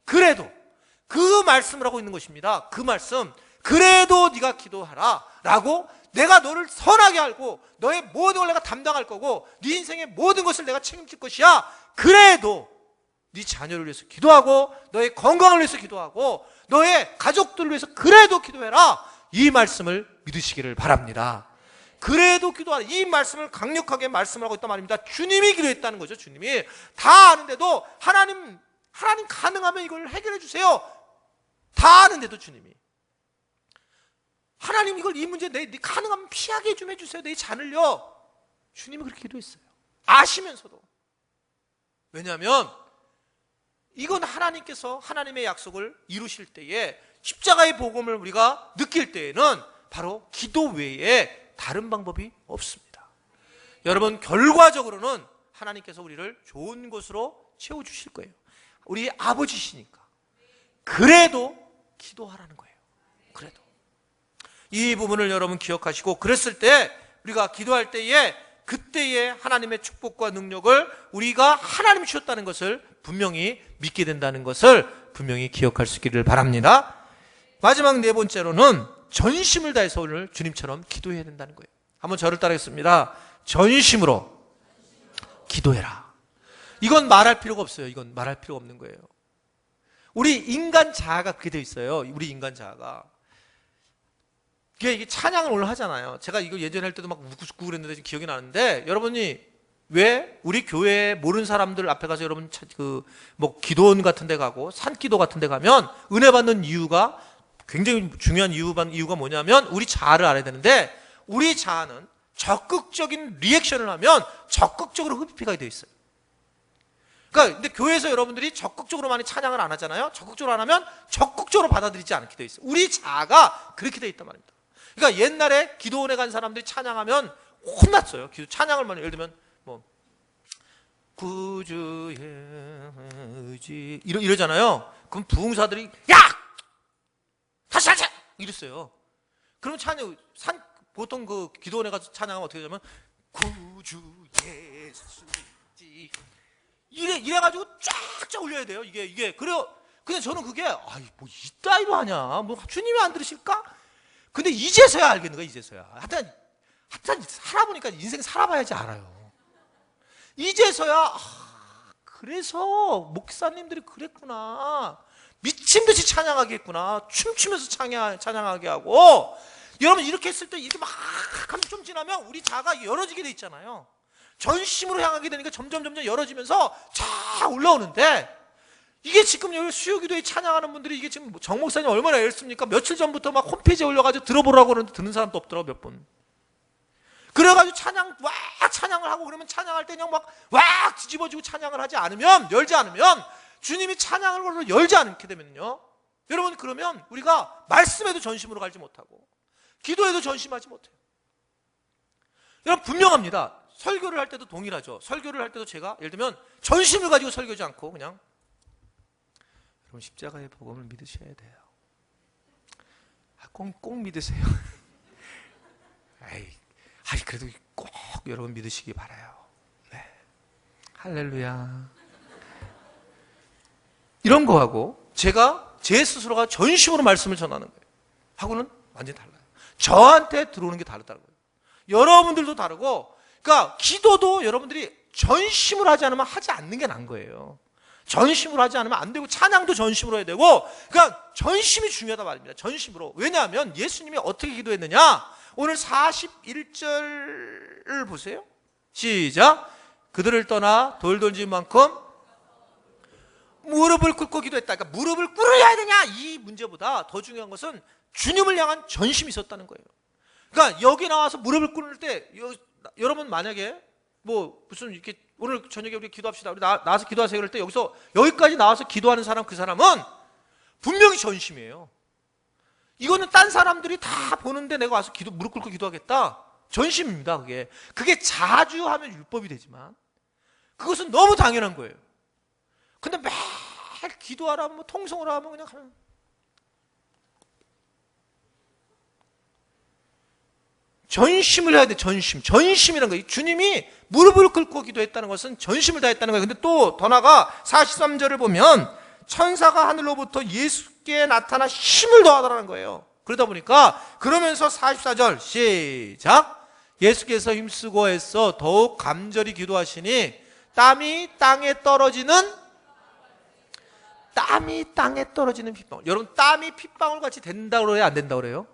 그래도 그 말씀을 하고 있는 것입니다. 그 말씀. 그래도 네가 기도하라 라고 내가 너를 선하게 알고 너의 모든 걸 내가 담당할 거고 네 인생의 모든 것을 내가 책임질 것이야. 그래도 네 자녀를 위해서 기도하고 너의 건강을 위해서 기도하고 너의 가족들을 위해서 그래도 기도해라. 이 말씀을 믿으시기를 바랍니다. 그래도 기도하라. 이 말씀을 강력하게 말씀하고 있단 말입니다. 주님이 기도했다는 거죠. 주님이 다 아는데도 하나님 가능하면 이걸 해결해 주세요. 다 아는데도 주님이 하나님 이 문제 내 가능하면 피하게 좀 해주세요. 내 자녀를요. 주님이 그렇게 기도했어요. 아시면서도. 왜냐하면 이건 하나님께서 하나님의 약속을 이루실 때에 십자가의 복음을 우리가 느낄 때에는 바로 기도 외에 다른 방법이 없습니다. 여러분, 결과적으로는 하나님께서 우리를 좋은 곳으로 채워주실 거예요. 우리 아버지시니까. 그래도 기도하라는 거예요. 그래도. 이 부분을 여러분 기억하시고, 그랬을 때 우리가 기도할 때에 그때의 하나님의 축복과 능력을 우리가 하나님이 주셨다는 것을 분명히 믿게 된다는 것을 분명히 기억할 수 있기를 바랍니다. 마지막 네 번째로는 전심을 다해서 오늘 주님처럼 기도해야 된다는 거예요. 한번 저를 따르겠습니다. 전심으로 기도해라. 이건 말할 필요가 없어요. 이건 말할 필요가 없는 거예요. 우리 인간 자아가 그렇게 되어 있어요. 우리 인간 자아가. 이게 찬양을 오늘 하잖아요. 제가 이거 예전에 할 때도 막 웃고 그랬는데 지금 기억이 나는데, 여러분이 왜 우리 교회에 모르는 사람들 앞에 가서 여러분 뭐 기도원 같은 데 가고 산기도 같은 데 가면 은혜 받는 이유가, 굉장히 중요한 이유가 뭐냐면 우리 자아를 알아야 되는데, 우리 자아는 적극적인 리액션을 하면 적극적으로 흡입이 되어 있어요. 그러니까 근데 교회에서 여러분들이 적극적으로 많이 찬양을 안 하잖아요. 적극적으로 안 하면 적극적으로 받아들이지 않게 되어 있어요. 우리 자아가 그렇게 되어 있단 말입니다. 그러니까 옛날에 기도원에 간 사람들이 찬양하면 혼났어요. 찬양을 예를 들면 뭐 구주의 의지 이러잖아요. 그럼 부흥사들이 야! 다시 하자! 이랬어요. 그럼 보통 그 기도원에 가서 찬양하면 어떻게 하냐면 구주 예수지 이래가지고 쫙쫙 올려야 돼요. 이게 그래요. 그냥 저는 그게 뭐 이따위로 하냐, 뭐 주님이 안 들으실까? 근데 이제서야 알겠는 거야. 이제서야. 하여튼 살아보니까 인생 살아봐야지 알아요. 이제서야 그래서 목사님들이 그랬구나. 미친듯이 찬양하겠구나. 춤추면서 찬양하게 하고. 여러분, 이렇게 했을 때 이렇게 막 하면 좀 지나면 우리 자아가 열어지게 돼 있잖아요. 전심으로 향하게 되니까 점점 열어지면서 쫙 올라오는데, 이게 지금 여기 수요기도에 찬양하는 분들이 이게 지금 정 목사님 얼마나 애쓰니까 며칠 전부터 막 홈페이지에 올려가지고 들어보라고 그러는데 듣는 사람도 없더라고, 몇 분. 그래가지고 찬양을 하고 그러면 찬양할 때 그냥 막 뒤집어지고 찬양을 열지 않으면 주님이 찬양을 열지 않게 되면요, 여러분, 그러면 우리가 말씀에도 전심으로 가지 못하고 기도에도 전심하지 못해요. 여러분, 분명합니다. 설교를 할 때도 동일하죠. 설교를 할 때도 제가 예를 들면 전심을 가지고 설교하지 않고 그냥, 여러분, 십자가의 복음을 믿으셔야 돼요. 꼭 믿으세요. 그래도 꼭 여러분 믿으시기 바라요. 네. 할렐루야. 이런 거하고 제가 제 스스로가 전심으로 말씀을 전하는 거예요. 하고는 완전히 달라요. 저한테 들어오는 게 다르다는 거예요. 여러분들도 다르고, 그러니까 기도도 여러분들이 전심으로 하지 않으면 하지 않는 게 나은 거예요. 전심으로 하지 않으면 안 되고, 찬양도 전심으로 해야 되고, 그러니까 전심이 중요하다 말입니다. 전심으로. 왜냐하면 예수님이 어떻게 기도했느냐? 오늘 41절을 보세요. 시작. 그들을 떠나 돌 진 만큼 무릎을 꿇고 기도했다. 그러니까 무릎을 꿇어야 되냐? 이 문제보다 더 중요한 것은 주님을 향한 전심이 있었다는 거예요. 그러니까 여기 나와서 무릎을 꿇을 때, 여러분 만약에 뭐 무슨 이렇게 오늘 저녁에 우리 기도합시다, 우리 나와서 기도하세요 그럴 때 여기까지 나와서 기도하는 사람, 그 사람은 분명히 전심이에요. 이거는 딴 사람들이 다 보는데 내가 와서 무릎 꿇고 기도하겠다, 전심입니다. 그게 자주 하면 율법이 되지만 그것은 너무 당연한 거예요. 근데 매일 기도하라, 뭐 통성을 하면 그냥 하면, 전심을 해야 돼. 전심이라는 거예요. 주님이 무릎을 꿇고 기도했다는 것은 전심을 다했다는 거예요. 근데 또 더 나아가 43절을 보면 천사가 하늘로부터 예수께 나타나 힘을 더하더라는 거예요. 그러다 보니까, 그러면서 44절 시작. 예수께서 힘쓰고 애써 더욱 간절히 기도하시니 땀이 땅에 떨어지는 핏방울. 여러분, 땀이 핏방울 같이 된다고 그래요, 안 된다고 그래요?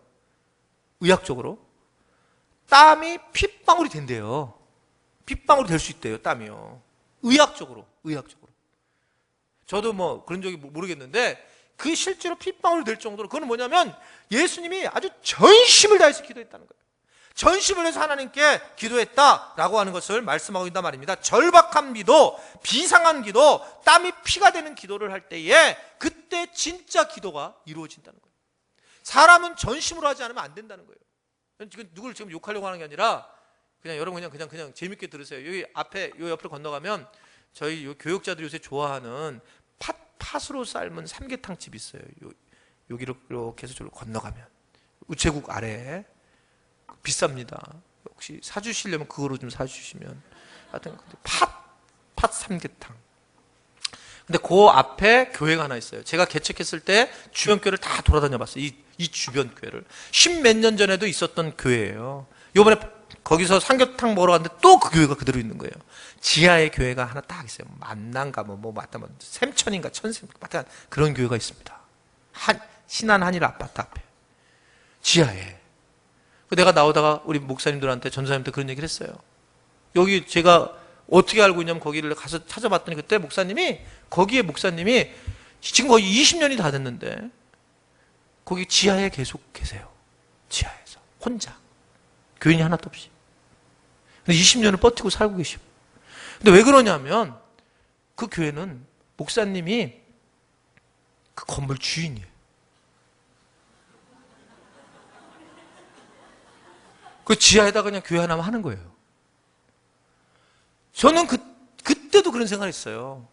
의학적으로 땀이 핏방울이 된대요. 핏방울이 될 수 있대요, 땀이요. 의학적으로. 저도 뭐 그런 적이 모르겠는데, 그게 실제로 핏방울이 될 정도로, 그건 뭐냐면 예수님이 아주 전심을 다해서 기도했다는 거예요. 전심을 해서 하나님께 기도했다라고 하는 것을 말씀하고 있단 말입니다. 절박한 기도, 비상한 기도, 땀이 피가 되는 기도를 할 때에 그때 진짜 기도가 이루어진다는 거예요. 사람은 전심으로 하지 않으면 안 된다는 거예요. 지금 누구를 지금 욕하려고 하는 게 아니라 그냥 여러분 그냥 재밌게 들으세요. 여기 앞에 요 옆으로 건너가면 저희 요 교육자들이 요새 좋아하는 팥으로 삶은 삼계탕 집이 있어요. 여기로 이렇게 해서 저로 건너가면 우체국 아래에 비쌉니다. 혹시 사주시려면 그거로 좀 사주시면. 하여튼 팥 삼계탕. 근데 그 앞에 교회가 하나 있어요. 제가 개척했을 때 주변 교회를 다 돌아다녀 봤어요. 이 주변 교회를. 10몇 년 전에도 있었던 교회예요. 요번에 거기서 삼계탕 먹으러 갔는데 또 그 교회가 그대로 있는 거예요. 지하에 교회가 하나 딱 있어요. 만난가 맞다 샘천인가 천샘 같은 그런 교회가 있습니다. 신한 한일 아파트 앞에 지하에. 내가 나오다가 우리 목사님들한테 전사님한테 그런 얘기를 했어요. 여기 제가 어떻게 알고 있냐면 거기를 가서 찾아봤더니 그때 거기에 목사님이 지금 거의 20년이 다 됐는데 거기 지하에 계속 계세요. 지하에서 혼자 교인이 하나도 없이 20년을 버티고 살고 계시고. 근데 왜 그러냐면 그 교회는 목사님이 그 건물 주인이에요. 그 지하에다가 그냥 교회 하나만 하는 거예요. 저는 그때도 그런 생각을 했어요.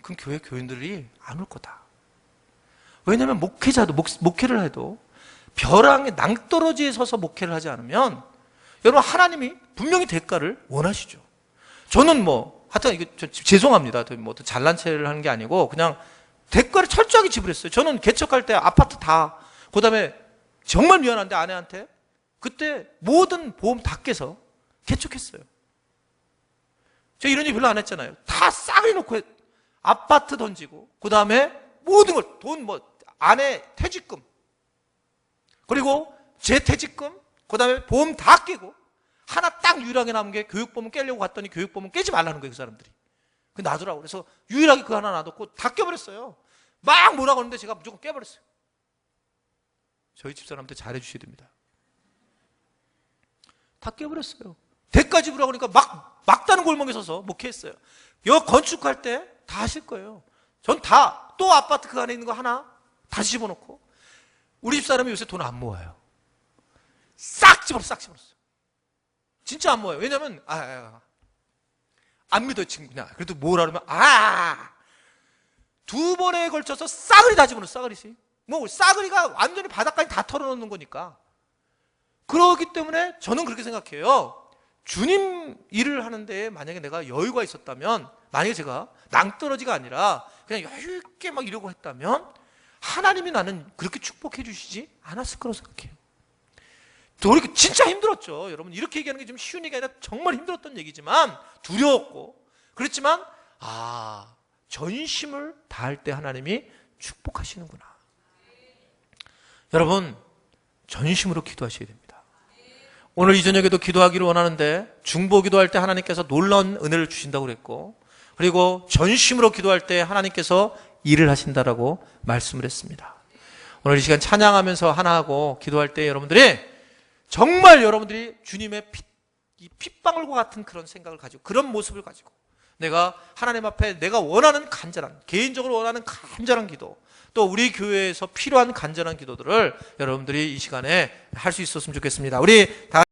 그럼 교회 교인들이 안 올 거다. 왜냐하면 목회자도 목회를 해도 벼랑에 낭떠러지에 서서 목회를 하지 않으면 여러분 하나님이 분명히 대가를 원하시죠. 저는 하여튼 이거 죄송합니다. 잘난 체를 하는 게 아니고 그냥 대가를 철저하게 지불했어요. 저는 개척할 때 아파트 다, 그 다음에 정말 미안한데 아내한테 그때 모든 보험 다 깨서 개척했어요. 제가 이런 얘기 별로 안 했잖아요. 다 싸그리 놓고 아파트 던지고 그 다음에 모든 걸 아내 퇴직금 그리고 제 퇴직금 그 다음에 보험 다 깨고 하나 딱 유일하게 남은 게 교육보험 깨려고 갔더니 교육보험 깨지 말라는 거예요. 그 사람들이. 그 놔두라고. 그래서 유일하게 그 하나 놔뒀고 다 깨버렸어요. 막 뭐라고 하는데 제가 무조건 깨버렸어요. 저희 집사람한테 잘해주셔야 됩니다. 다 깨버렸어요. 대가 지불하고 그러니까 막다른 골목에 서서 목회했어요. 여기 건축할 때 다 하실 거예요. 전 다 또 아파트 그 안에 있는 거 하나 다 집어넣고. 우리 집사람이 요새 돈 안 모아요. 싹 집어넣었어요. 진짜 안 모아요. 왜냐면 안 믿어요 친구냐. 그래도 뭐라 그러면 두 번에 걸쳐서 싸그리 다 집어넣어요. 싸그리씩. 싸그리가 완전히 바닥까지 다 털어놓는 거니까. 그렇기 때문에 저는 그렇게 생각해요. 주님 일을 하는데 만약에 내가 여유가 있었다면, 만약에 제가 낭떠러지가 아니라 그냥 여유 있게 막 이러고 했다면 하나님이 나는 그렇게 축복해 주시지 않았을 거라고 생각해요. 그러니까 진짜 힘들었죠. 여러분 이렇게 얘기하는 게 좀 쉬운 얘기가 아니라 정말 힘들었던 얘기지만, 두려웠고 그렇지만 전심을 다할 때 하나님이 축복하시는구나. 여러분 전심으로 기도하셔야 됩니다. 오늘 이 저녁에도 기도하기를 원하는데, 중보 기도할 때 하나님께서 놀라운 은혜를 주신다고 그랬고, 그리고 전심으로 기도할 때 하나님께서 일을 하신다라고 말씀을 했습니다. 오늘 이 시간 찬양하면서 하나하고 기도할 때 여러분들이 정말 여러분들이 주님의 이 핏방울과 같은 그런 생각을 가지고, 그런 모습을 가지고 내가 하나님 앞에 내가 원하는 간절한, 개인적으로 원하는 간절한 기도, 또 우리 교회에서 필요한 간절한 기도들을 여러분들이 이 시간에 할 수 있었으면 좋겠습니다. 우리 다